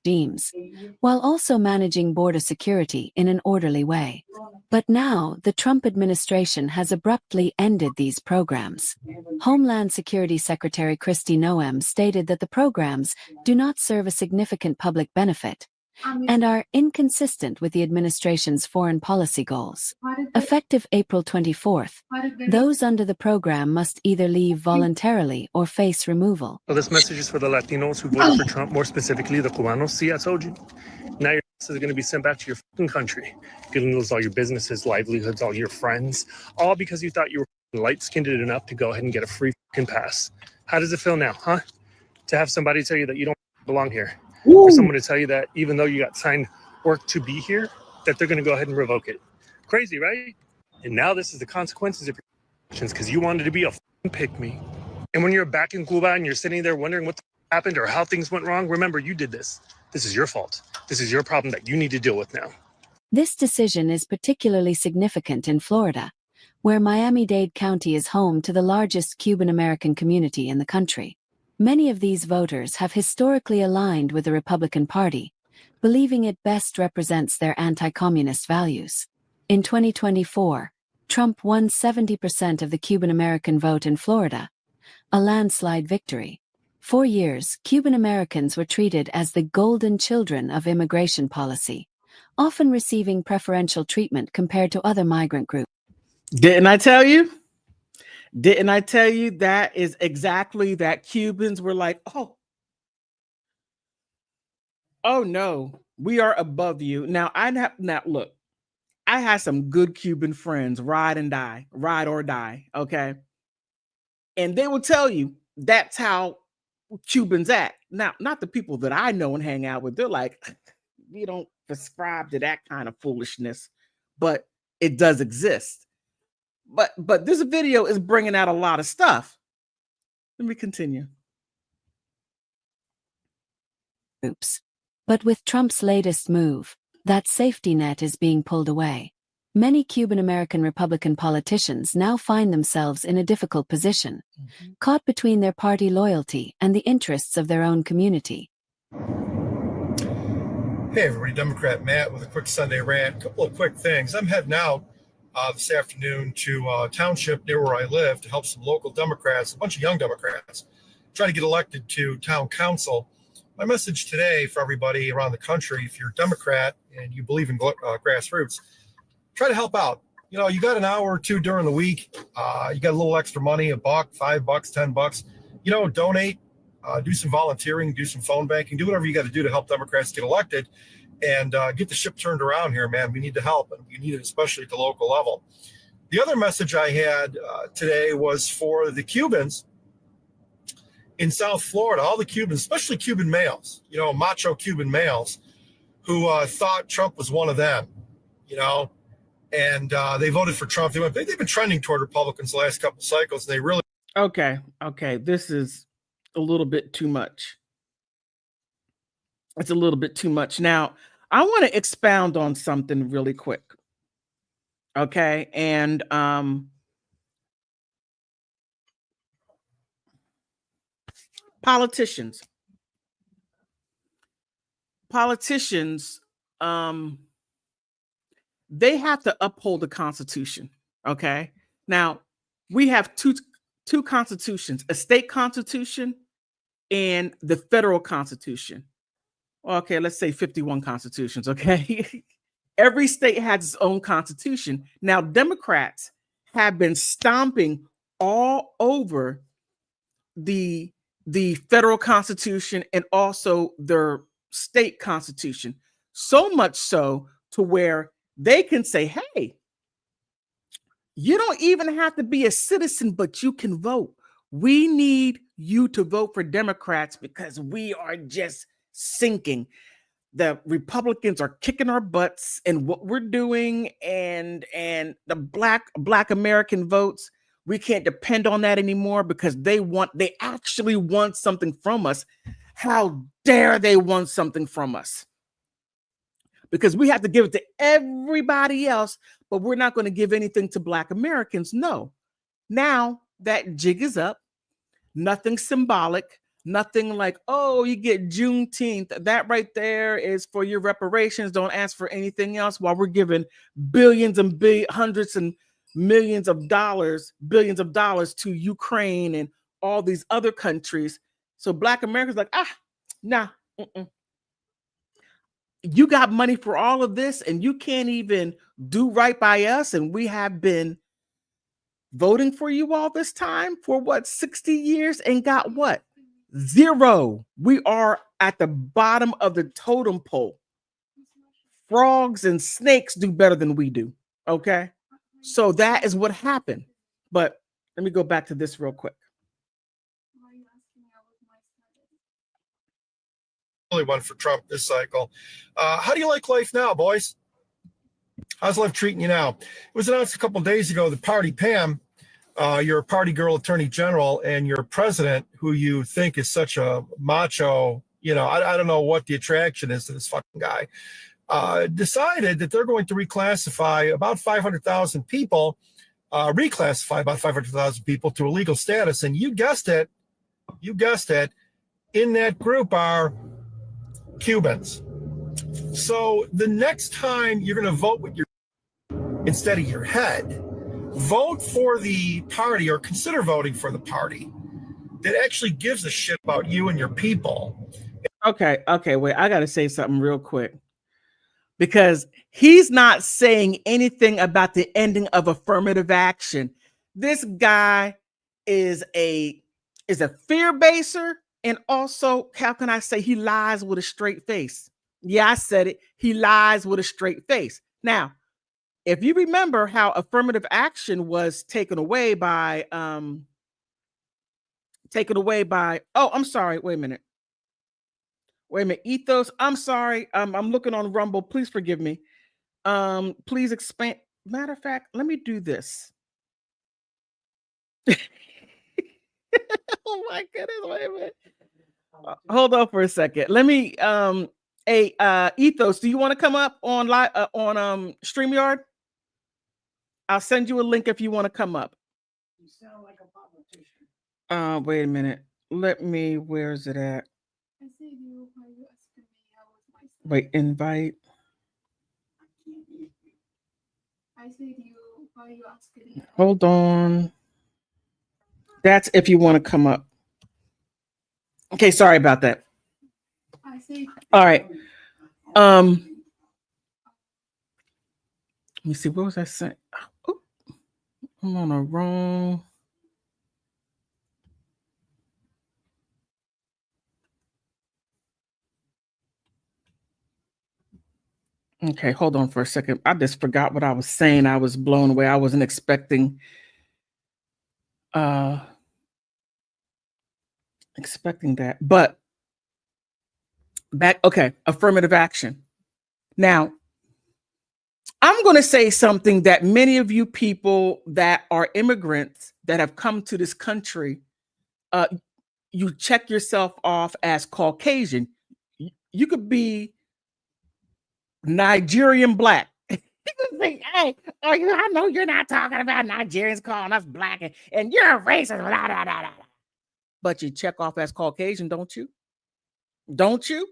regimes, while also managing border security in an orderly way. But now, the Trump administration has abruptly ended these programs. Homeland Security Secretary Kristi Noem stated that the programs do not serve a significant public benefit and are inconsistent with the administration's foreign policy goals. Effective April 24th, those under the program must either leave voluntarily or face removal. So this message is for the Latinos who voted for Trump, more specifically the Cubanos. See, I told you. Now your ass is going to be sent back to your fucking country. You're going to lose all your businesses, livelihoods, all your friends, all because you thought you were light-skinned enough to go ahead and get a free fucking pass. How does it feel now, huh? To have somebody tell you that you don't belong here. Ooh. For someone to tell you that even though you got signed work to be here, that they're going to go ahead and revoke it. Crazy, right? And now this is the consequences of your actions because you wanted to be a fucking pick-me. And when you're back in Cuba and you're sitting there wondering what happened or how things went wrong, remember, you did this. This is your fault. This is your problem that you need to deal with now. This decision is particularly significant in Florida, where Miami-Dade County is home to the largest Cuban-American community in the country. Many of these voters have historically aligned with the Republican Party, believing it best represents their anti-communist values. In 2024, Trump won 70% of the Cuban-American vote in Florida, a landslide victory. For years, Cuban Americans were treated as the golden children of immigration policy, often receiving preferential treatment compared to other migrant groups. Didn't I tell you? Didn't I tell you that is exactly that? Cubans were like, oh no, we are above you. Now look, I had some good Cuban friends, ride or die. Okay. And they will tell you that's how Cubans act. Now, not the people that I know and hang out with. They're like, we don't subscribe to that kind of foolishness, but it does exist. But this video is bringing out a lot of stuff. Let me continue. Oops. But with Trump's latest move, that safety net is being pulled away. Many Cuban-American Republican politicians now find themselves in a difficult position, caught between their party loyalty and the interests of their own community. Hey everybody, Democrat Matt with a quick Sunday rant. A couple of quick things. I'm heading out this afternoon to a township near where I live to help some local Democrats, a bunch of young Democrats, try to get elected to town council. My message today for everybody around the country, if you're a Democrat and you believe in grassroots, try to help out. You know, you got an hour or two during the week. You got a little extra money, $1, $5, $10. You know, donate, do some volunteering, do some phone banking, do whatever you got to do to help Democrats get elected and get the ship turned around here, man. We need to help, and we need it especially at the local level. The other message I had today was for the Cubans in South Florida, all the Cubans, especially Cuban males, you know, macho Cuban males who thought Trump was one of them, you know, and they voted for Trump. They've been trending toward Republicans the last couple of cycles, and they really. Okay. This is a little bit too much. It's a little bit too much. Now, I want to expound on something really quick. Okay. And politicians, they have to uphold the Constitution. Okay. Now, we have two constitutions, a state constitution and the federal constitution. Okay, let's say 51 constitutions, okay? Every state has its own constitution. Now, Democrats have been stomping all over the federal constitution and also their state constitution, so much so to where they can say, hey, you don't even have to be a citizen, but you can vote. We need you to vote for Democrats because we are just sinking. The Republicans are kicking our butts in what we're doing, and the black American votes, we can't depend on that anymore because they actually want something from us. How dare they want something from us? Because we have to give it to everybody else, but we're not going to give anything to Black Americans. No. Now that jig is up. Nothing symbolic, Nothing like, oh, you get Juneteenth. That right there is for your reparations. Don't ask for anything else, while we're giving billions and hundreds and billions of dollars to Ukraine and all these other countries. So Black Americans like, nah. You got money for all of this and you can't even do right by us. And we have been voting for you all this time for what, 60 years, and got what? Zero. We are at the bottom of the totem pole. Frogs and snakes do better than we do. Okay. So that is what happened. But let me go back to this real quick. Really one for Trump this cycle. How do you like life now, boys? How's life treating you now? It was announced a couple of days ago that Party Pam, your party girl attorney general, and your president, who you think is such a macho, I don't know what the attraction is to this fucking guy, decided that they're going to reclassify about 500,000 people, to a legal status. And you guessed it, in that group are Cubans. So the next time you're going to vote with your instead of your head, vote for the party, or consider voting for the party that actually gives a shit about you and your people. Okay, wait, I got to say something real quick, because he's not saying anything about the ending of affirmative action. This guy is a fear baser, and also, how can I say, he lies with a straight face. Yeah, I said it. He lies with a straight face. Now, if you remember how affirmative action was taken away by oh, I'm sorry, wait a minute, Ethos, I'm sorry, I'm looking on Rumble, please forgive me. Please expand. Matter of fact, let me do this. Oh my goodness, wait a minute. Hold on for a second. Let me Ethos, do you want to come up on live on StreamYard? I'll send you a link if you want to come up. You sound like a politician. Wait a minute. Let me, where is it at? Wait, invite. Hold on. That's if you want to come up. Okay, sorry about that. All right. Let me see. What was I saying? Oh, I'm on a wrong. Okay, hold on for a second. I just forgot what I was saying. I was blown away. I wasn't expecting that. But back, okay, affirmative action. Now, I'm going to say something that many of you people that are immigrants that have come to this country, you check yourself off as Caucasian. You could be Nigerian Black. You could say, hey, I know you're not talking about Nigerians calling us Black and you're a racist, blah, blah, blah, blah. But you check off as Caucasian, don't you? Don't you?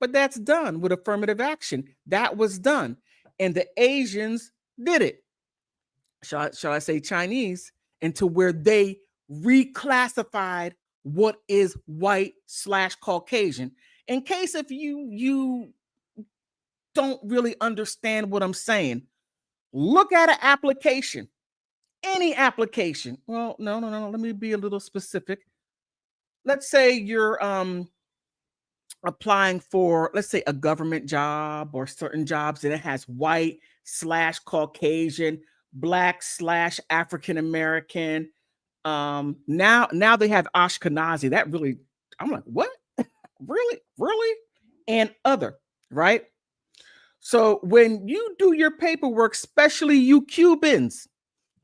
But that's done with affirmative action. That was done. And the Asians did it. Shall I say Chinese? Into where they reclassified what is white/Caucasian. In case if you don't really understand what I'm saying, look at an application. Any application. Well, no. Let me be a little specific. Let's say you're applying for, let's say, a government job or certain jobs that it has white/Caucasian, Black/African American. Now they have Ashkenazi. That really, I'm like, what? Really? And other, right? So when you do your paperwork, especially you Cubans,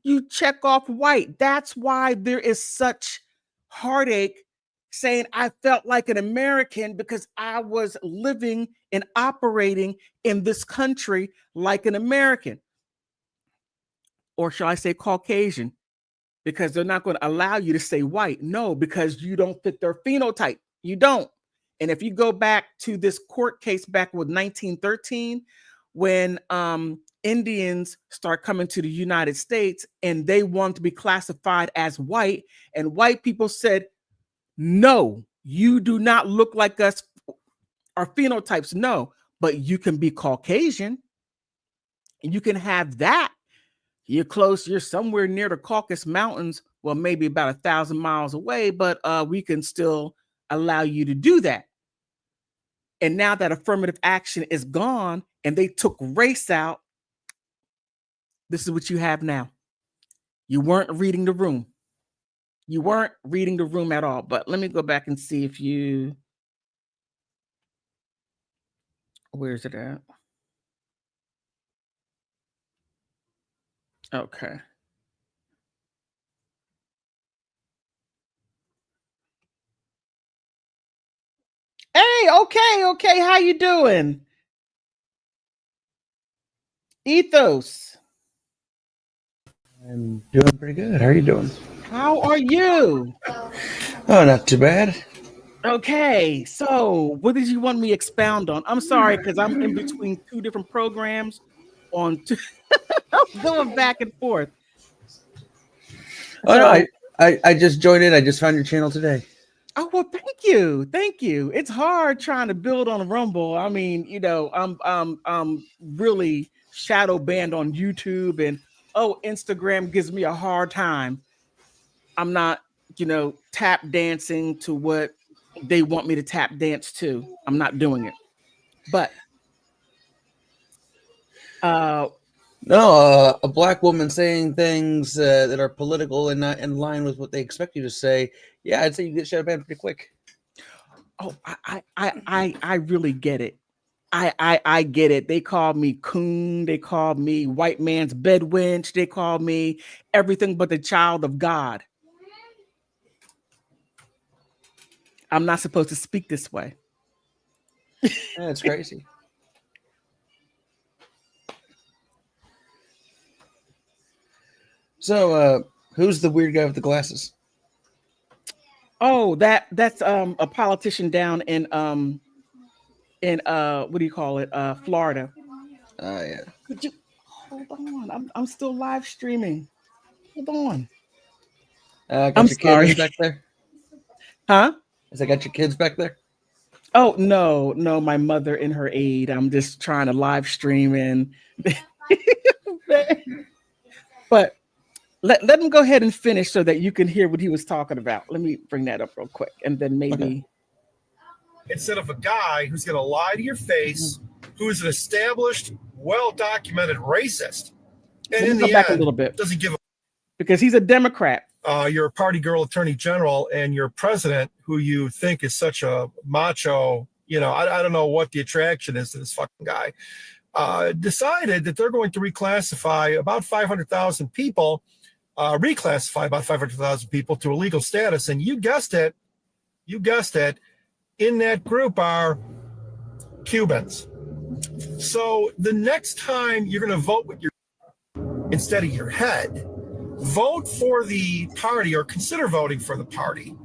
you check off white. That's why there is such heartache saying I felt like an American, because I was living and operating in this country like an American. Or shall I say Caucasian? because they're not going to allow you to say white. No, because you don't fit their phenotype. You don't. And if you go back to this court case back with 1913, when Indians start coming to the United States and they want to be classified as white, and white people said, no, you do not look like us. Our phenotypes, no, but you can be Caucasian and you can have that. You're close, you're somewhere near the Caucasus Mountains, well, maybe about 1,000 miles away, but we can still allow you to do that. And now that affirmative action is gone and they took race out, this is what you have now. You weren't reading the room. You weren't reading the room at all. But let me go back and see if you... Where's it at? Okay. Hey, okay. How you doing? Ethos. I'm doing pretty good. How are you doing? How are you? Oh, not too bad. Okay, so what did you want me to expound on? I'm sorry, because I'm in between two different programs on two going back and forth. Oh, So, no, I just joined in. I just found your channel today. Oh, well, thank you. It's hard trying to build on Rumble. I mean, you know, I'm really shadow banned on YouTube, and Instagram gives me a hard time. I'm not, you know, tap dancing to what they want me to tap dance to. I'm not doing it. But a black woman saying things that are political and not in line with what they expect you to say. Yeah, I'd say you get shadow banned pretty quick. Oh, I really get it. I get it. They call me coon. They call me white man's bedwench. They call me everything but the child of God. I'm not supposed to speak this way. That's crazy. So, who's the weird guy with the glasses? Oh, that's a politician down in what do you call it? Florida. Yeah. Could you hold on? I'm still live streaming. Hold on. Got I'm your sorry. kids back there? Huh? Has I got your kids back there? Oh, no, my mother and her aide. I'm just trying to live stream and but let him go ahead and finish so that you can hear what he was talking about. Let me bring that up real quick, and then maybe. Okay. Instead of a guy who's going to lie to your face, who's an established, well-documented racist, and in the back end, a little bit doesn't give a because he's a Democrat. You're a party girl attorney general, and your president, who you think is such a macho, you know, I don't know what the attraction is to this fucking guy, decided that they're going to reclassify about 500,000 people, to a legal status. And you guessed it, in that group are Cubans. So the next time you're going to vote with your instead of your head, vote for the party or consider voting for the party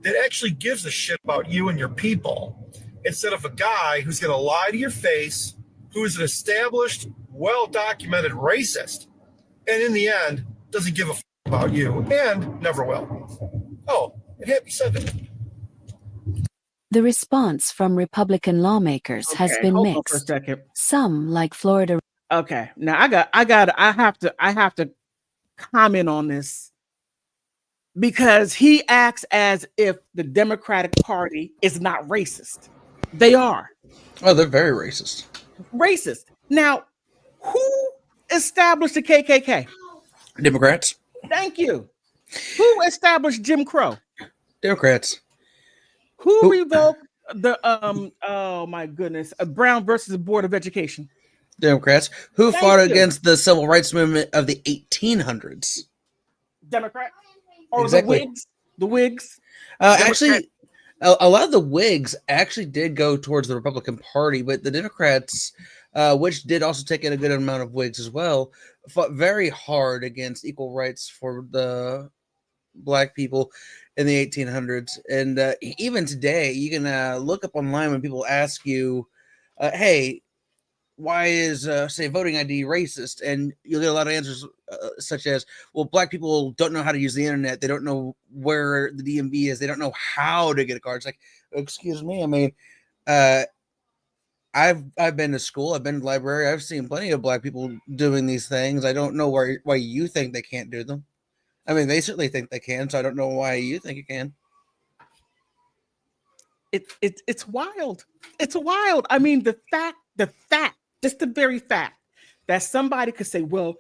that actually gives a shit about you and your people, instead of a guy who's going to lie to your face, who's an established, well-documented racist, and in the end, doesn't give a fuck about you and never will. Oh, and happy Sunday. The response from Republican lawmakers has been hold on mixed. for a second. Some, like Florida. Okay, now I have to comment on this because he acts as if the Democratic Party is not racist. They are. Oh, they're very racist. Racist. Now, who established the KKK? Democrats. Thank you. Who established Jim Crow? Democrats. Who revoked the oh my goodness, Brown versus the Board of Education? Democrats. Who Thank fought you. against the civil rights movement of the 1800s? Democrat or Exactly. the Whigs? The Whigs. Actually, A lot of the Whigs actually did go towards the Republican Party, but the Democrats, which did also take in a good amount of Whigs as well, fought very hard against equal rights for the Black people in the 1800s. And even today, you can look up online when people ask you, hey, why is say voting ID racist? And you'll get a lot of answers such as, well, Black people don't know how to use the internet, they don't know where the DMV is, they don't know how to get a card. It's like, excuse me, I mean, I've been to school, I've been to the library, I've seen plenty of Black people doing these things. I don't know why you think they can't do them. I mean, they certainly think they can, so I don't know why you think you can. It's wild. It's wild. I mean, the fact, just the very fact that somebody could say, well,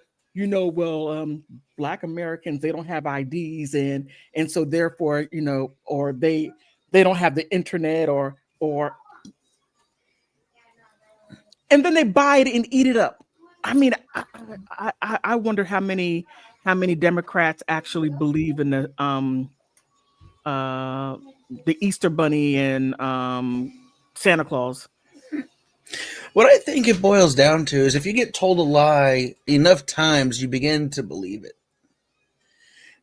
Black Americans, they don't have IDs, and so therefore, or they don't have the internet, or and then they buy it and eat it up. I mean, I wonder how many Democrats actually believe in the Easter Bunny and Santa Claus. What I think it boils down to is if you get told a lie enough times, you begin to believe it.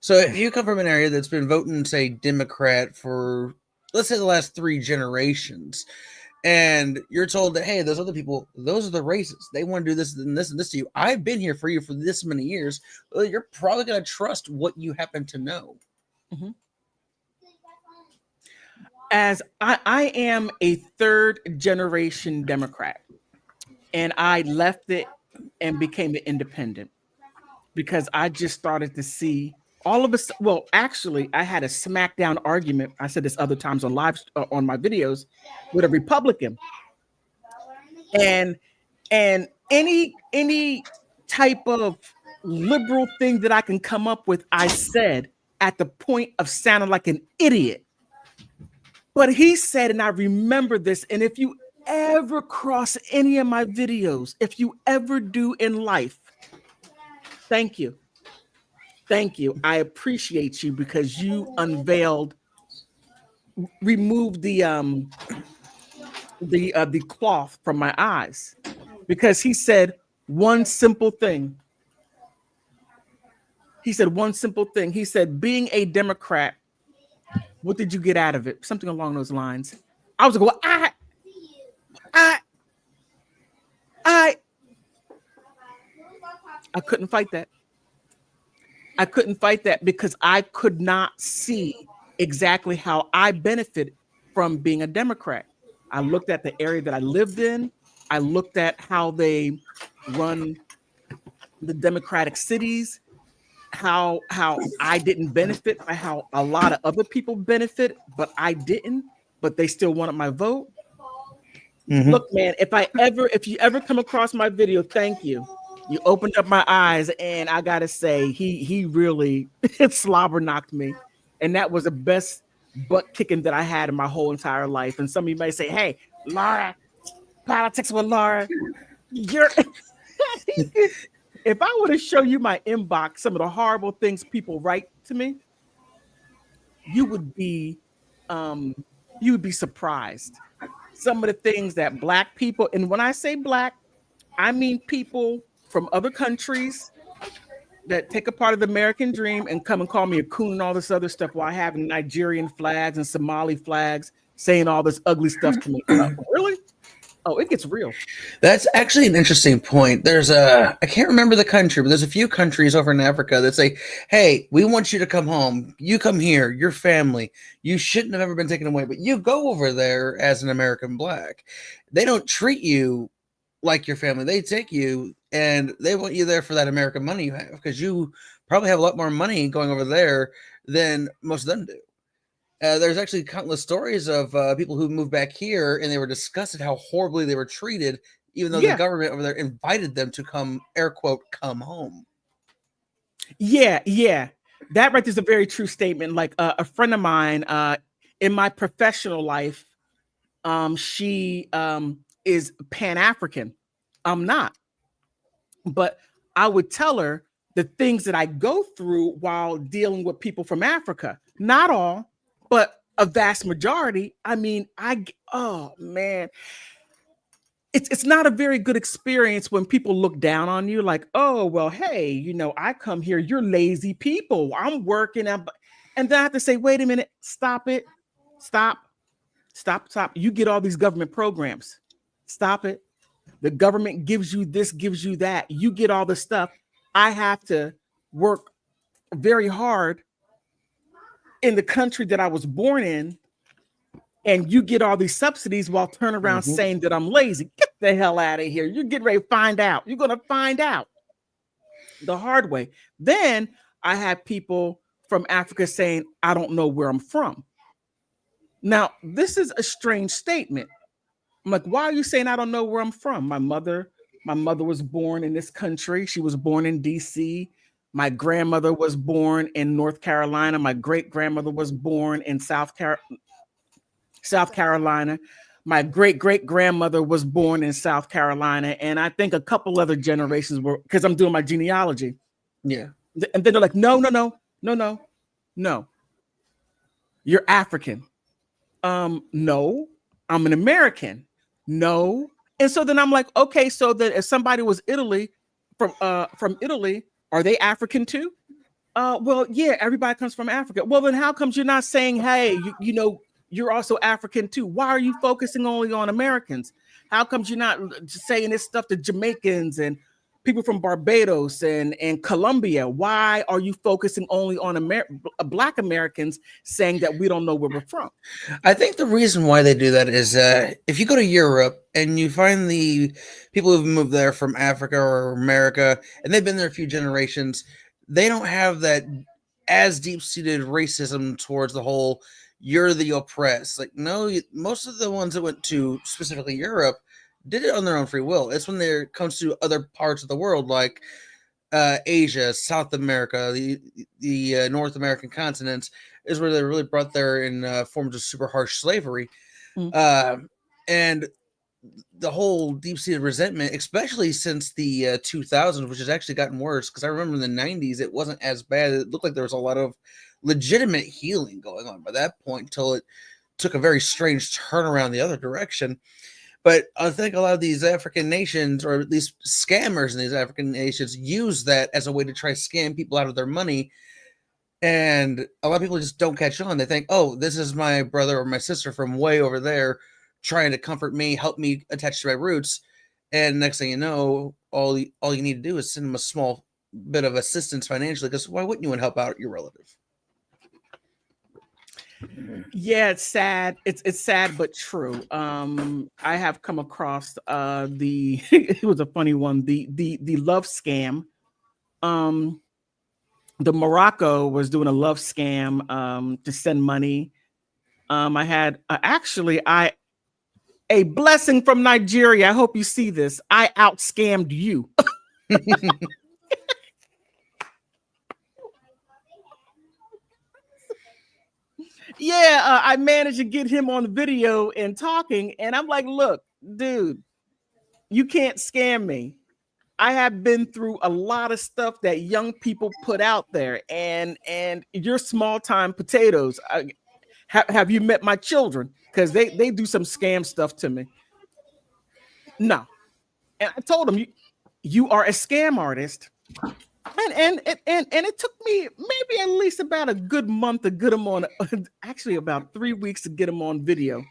So if you come from an area that's been voting, say, Democrat for, let's say, the last 3 generations, and you're told that, hey, those other people, those are the racists, they want to do this and this and this to you. I've been here for you for this many years. Well, you're probably going to trust what you happen to know. Mm-hmm. As I am a 3rd generation Democrat, and I left it and became an independent because I just started to see all of us. Well, actually, I had a smackdown argument. I said this other times on live on my videos with a Republican, and any type of liberal thing that I can come up with, I said at the point of sounding like an idiot. But he said, and I remember this, and if you ever cross any of my videos, if you ever do in life, thank you. Thank you. I appreciate you because you removed the cloth from my eyes, because he said one simple thing. He said one simple thing. He said, being a Democrat, what did you get out of it? Something along those lines. I was like, well, I couldn't fight that. I couldn't fight that because I could not see exactly how I benefited from being a Democrat. I looked at the area that I lived in. I looked at how they run the Democratic cities, how I didn't benefit by how a lot of other people benefit, but I didn't, but they still wanted my vote. Mm-hmm. Look, man, if you ever come across my video, thank you. You opened up my eyes, and I gotta say, he really slobber knocked me. And that was the best butt kicking that I had in my whole entire life. And some of you may say, hey, Laura, politics with Laura, you're if I were to show you my inbox, some of the horrible things people write to me, you would be surprised. Some of the things that Black people, and when I say Black, I mean people from other countries that take a part of the American dream and come and call me a coon and all this other stuff while having Nigerian flags and Somali flags, saying all this ugly stuff to me. Really? Oh, it gets real. That's actually an interesting point. There's I can't remember the country, but there's a few countries over in Africa that say, hey, we want you to come home. You come here, your family. You shouldn't have ever been taken away, but you go over there as an American Black. They don't treat you like your family. They take you and they want you there for that American money you have, because you probably have a lot more money going over there than most of them do. There's actually countless stories of people who moved back here and they were disgusted how horribly they were treated, even though the government over there invited them to come, air quote, come home. Yeah. That right there is a very true statement. Like a friend of mine in my professional life, she is Pan-African. I'm not. But I would tell her the things that I go through while dealing with people from Africa. Not all, but a vast majority, I mean, oh man, it's not a very good experience when people look down on you like, oh, well, hey, you know, I come here, you're lazy people. I'm working. And then I have to say, wait a minute, stop it. Stop. You get all these government programs. Stop it. The government gives you this, gives you that. You get all the stuff. I have to work very hard in the country that I was born in, and you get all these subsidies while turn around saying that I'm lazy. Get the hell out of here. You're getting ready to find out. You're going to find out the hard way. Then I have people from Africa saying, I don't know where I'm from. Now, this is a strange statement. I'm like, why are you saying I don't know where I'm from? My mother was born in this country. She was born in DC. My grandmother was born in North Carolina. My great-grandmother was born in South Carolina. My great-great-grandmother was born in South Carolina. And I think a couple other generations were, because I'm doing my genealogy. Yeah. And then they're like, no. You're African. No, I'm an American. No. And so then I'm like, okay, so that if somebody was from Italy, are they African too? Well, yeah, everybody comes from Africa. Well, then how comes you're not saying, hey, you know, you're also African too? Why are you focusing only on Americans? How comes you're not saying this stuff to Jamaicans and people from Barbados and Colombia? Why are you focusing only on Black Americans, saying that we don't know where we're from? I think the reason why they do that is if you go to Europe and you find the people who've moved there from Africa or America, and they've been there a few generations, they don't have that as deep-seated racism towards the whole, you're the oppressed. Like, no, most of the ones that went to specifically Europe did it on their own free will. It's when it comes to other parts of the world, like Asia, South America, the North American continents, is where they really brought there in forms of super harsh slavery. And the whole deep-seated resentment, especially since the 2000s, which has actually gotten worse, because I remember in the 90s, it wasn't as bad. It looked like there was a lot of legitimate healing going on by that point until it took a very strange turnaround the other direction. But I think a lot of these African nations, or at least scammers in these African nations, use that as a way to try to scam people out of their money. And a lot of people just don't catch on. They think, oh, this is my brother or my sister from way over there trying to comfort me, help me attach to my roots. And next thing you know, all you need to do is send them a small bit of assistance financially, because why wouldn't you want to help out your relative? Yeah, it's sad. It's sad but true. I have come across it was a funny one, the love scam. The Morocco was doing a love scam to send money. I had a blessing from Nigeria. I hope you see this. I out scammed you. Yeah, I managed to get him on the video and talking, and I'm like, look, dude, you can't scam me. I have been through a lot of stuff that young people put out there, and you're small time potatoes. Have you met my children? Because they do some scam stuff to me. No, and I told them, you are a scam artist. And it took me maybe at least about a good month to get them on, actually about 3 weeks to get them on video.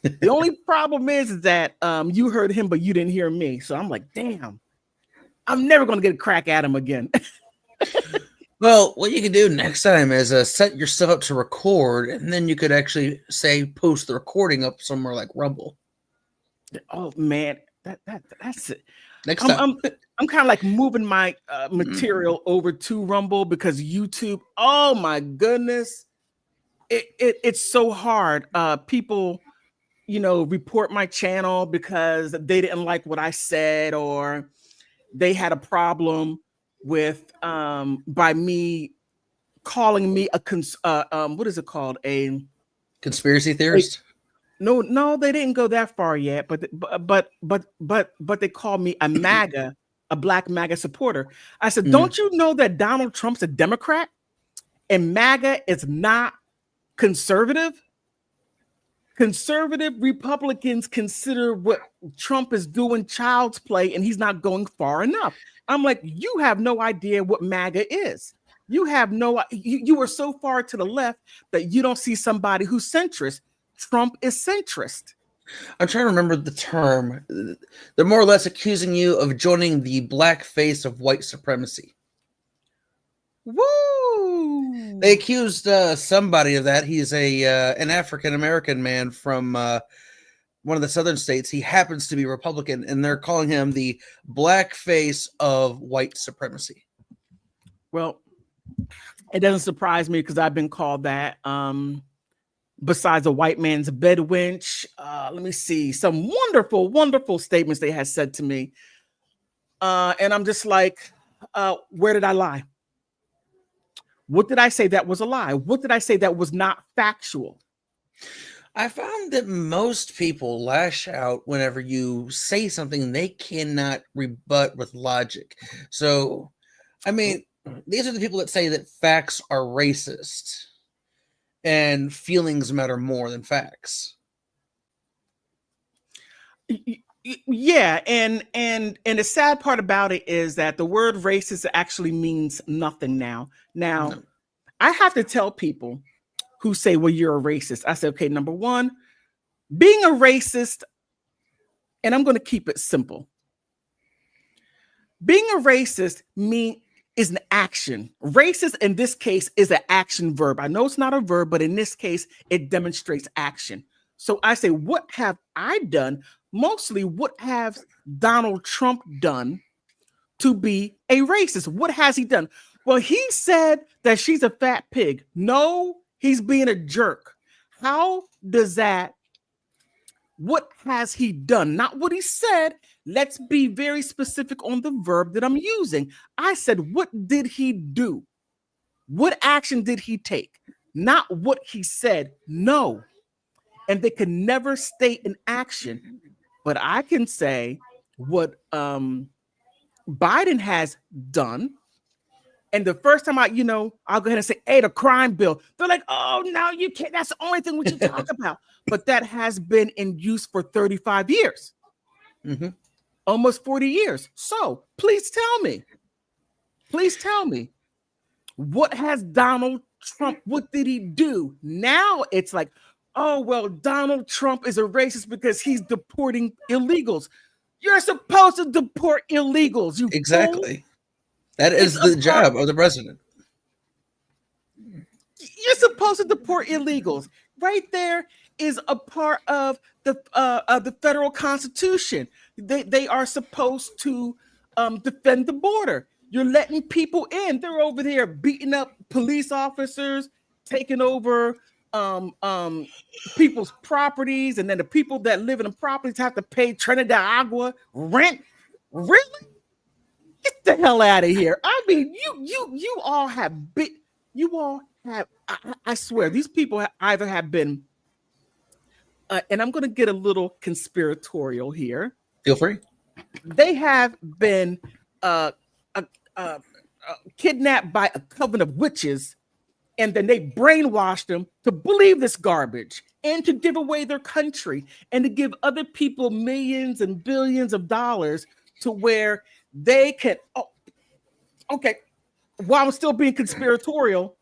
The only problem is that you heard him, but you didn't hear me. So I'm like, damn, I'm never going to get a crack at him again. Well, what you can do next time is set yourself up to record, and then you could actually post the recording up somewhere like Rumble. Oh man, that's it. Next time. I'm kind of like moving my material over to Rumble, because YouTube, oh my goodness, it's so hard. People, report my channel because they didn't like what I said, or they had a problem with by me calling me what is it called, a conspiracy theorist. No, they didn't go that far yet, but they called me a MAGA, a Black MAGA supporter. I said, don't you know that Donald Trump's a Democrat and MAGA is not conservative? conservative Republicans consider what Trump is doing child's play, and he's not going far enough. I'm like, you have no idea what MAGA is. You have no, you are so far to the left that you don't see somebody who's centrist. Trump is centrist. I'm trying to remember the term. They're more or less accusing you of joining the black face of white supremacy. Woo! They accused somebody of that. He's an African American man from one of the southern states. He happens to be Republican, and they're calling him the black face of white supremacy. Well, it doesn't surprise me because I've been called that. Besides a white man's bed wench, let me see some wonderful, wonderful statements they had said to me, and I'm just like, where did I lie? What did I say that was a lie? What did I say that was not factual? I found that most people lash out whenever you say something they cannot rebut with logic. So, I mean, these are the people that say that facts are racist and feelings matter more than facts. Yeah, and the sad part about it is that the word racist actually means nothing now. Now, I have to tell people who say, well, you're a racist. I say, okay, number one, being a racist, and I'm going to keep it simple. Being a racist is an action. Racist in this case is an action verb. I know it's not a verb, but in this case, it demonstrates action. So I say, what have I done? Mostly, what has Donald Trump done to be a racist? What has he done? Well, he said that she's a fat pig. No, he's being a jerk. How does that, what has he done? Not what he said. Let's be very specific on the verb that I'm using. I said, what did he do? What action did he take? Not what he said. No. And they can never state an action. But I can say what Biden has done. And the first time I'll go ahead and say, hey, the crime bill. They're like, oh, no, you can't. That's the only thing we should talk about. But that has been in use for 35 years. Mm-hmm. Almost 40 years. So please tell me, what has Donald Trump, what did he do? Now it's like, oh, well, Donald Trump is a racist because he's deporting illegals. You're supposed to deport illegals. You Exactly. fool. That is the job of the president. You're supposed to deport illegals. Right there is a part of the federal constitution. They are supposed to defend the border. You're letting people in. They're over there beating up police officers, taking over people's properties, and then the people that live in the properties have to pay Trinidad Agua rent. Really? Get the hell out of here. I mean, you all have I swear, these people either have been and I'm going to get a little conspiratorial here. Feel free. They have been kidnapped by a coven of witches, and then they brainwashed them to believe this garbage and to give away their country and to give other people millions and billions of dollars to where they can. Oh, okay. While I'm still being conspiratorial,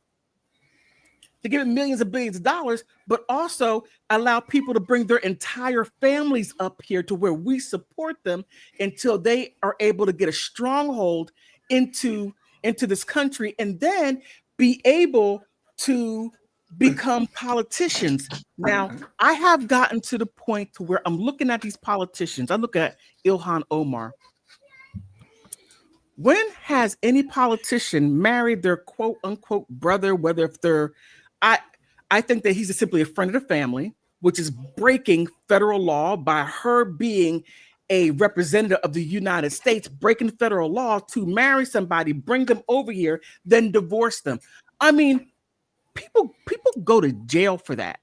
to give it millions and billions of dollars, but also allow people to bring their entire families up here to where we support them until they are able to get a stronghold into this country and then be able to become politicians. Now, I have gotten to the point to where I'm looking at these politicians. I look at Ilhan Omar. When has any politician married their quote unquote brother, whether if they're, I think that he's simply a friend of the family, which is breaking federal law by her being a representative of the United States, breaking federal law to marry somebody, bring them over here, then divorce them. I mean, people go to jail for that.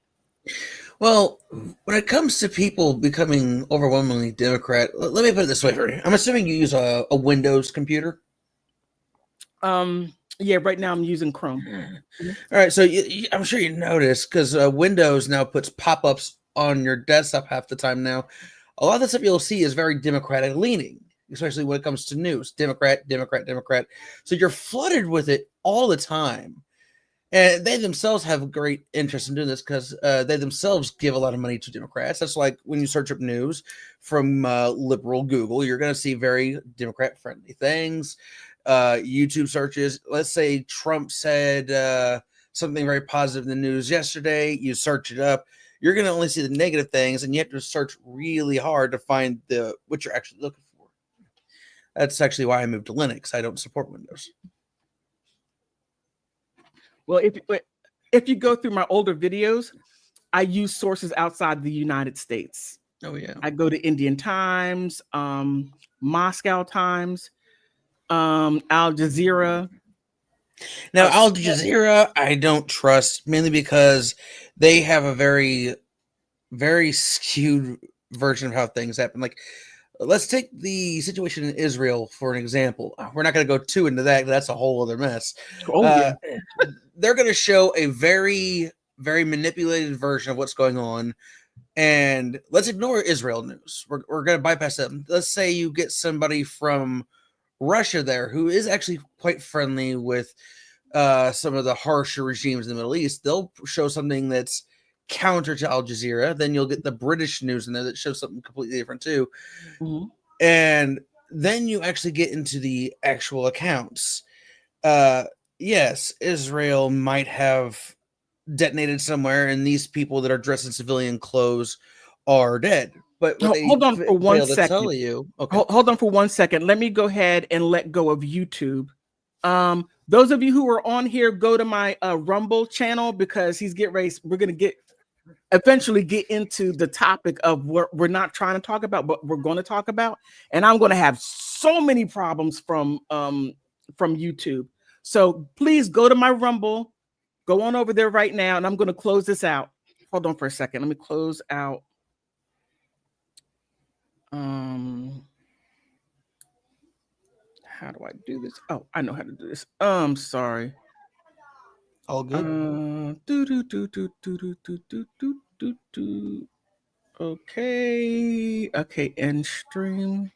Well, when it comes to people becoming overwhelmingly Democrat, let me put it this way for you. I'm assuming you use a Windows computer. Yeah, right now I'm using Chrome. All right, so I'm sure you noticed because Windows now puts pop-ups on your desktop half the time now, a lot of the stuff you'll see is very Democratic leaning, especially when it comes to news. Democrat, Democrat, Democrat. So you're flooded with it all the time. And they themselves have great interest in doing this because they themselves give a lot of money to Democrats. That's like when you search up news from liberal Google, you're going to see very Democrat-friendly things. YouTube searches, let's say Trump said something very positive in the news yesterday. You search it up. You're going to only see the negative things, and you have to search really hard to find what you're actually looking for. That's actually why I moved to Linux. I don't support Windows. Well, if you go through my older videos, I use sources outside the United States. Oh yeah. I go to Indian Times, Moscow Times, Al Jazeera. Now, Al Jazeera, I don't trust, mainly because they have a very, very skewed version of how things happen. Like, let's take the situation in Israel for an example. We're not going to go too into that. That's a whole other mess. Oh, yeah. They're going to show a very, very manipulated version of what's going on. And let's ignore Israel news. We're going to bypass them. Let's say you get somebody from Russia there who is actually quite friendly with some of the harsher regimes in the Middle East. They'll show something that's counter to Al Jazeera. Then you'll get the British news in there that shows something completely different too. Mm-hmm. And then you actually get into the actual accounts. Yes, Israel might have detonated somewhere, and these people that are dressed in civilian clothes are dead. But hold on for 1 second. Tell you, okay. Hold on for 1 second. Let me go ahead and let go of YouTube. Those of you who are on here, go to my Rumble channel because we're going to eventually get into the topic of what we're not trying to talk about, but we're going to talk about. And I'm going to have so many problems from YouTube. So please go to my Rumble, go on over there right now, and I'm going to close this out. Hold on for a second. Let me close out. How do I do this? Oh, I know how to do this. Sorry. All good. Okay, end stream.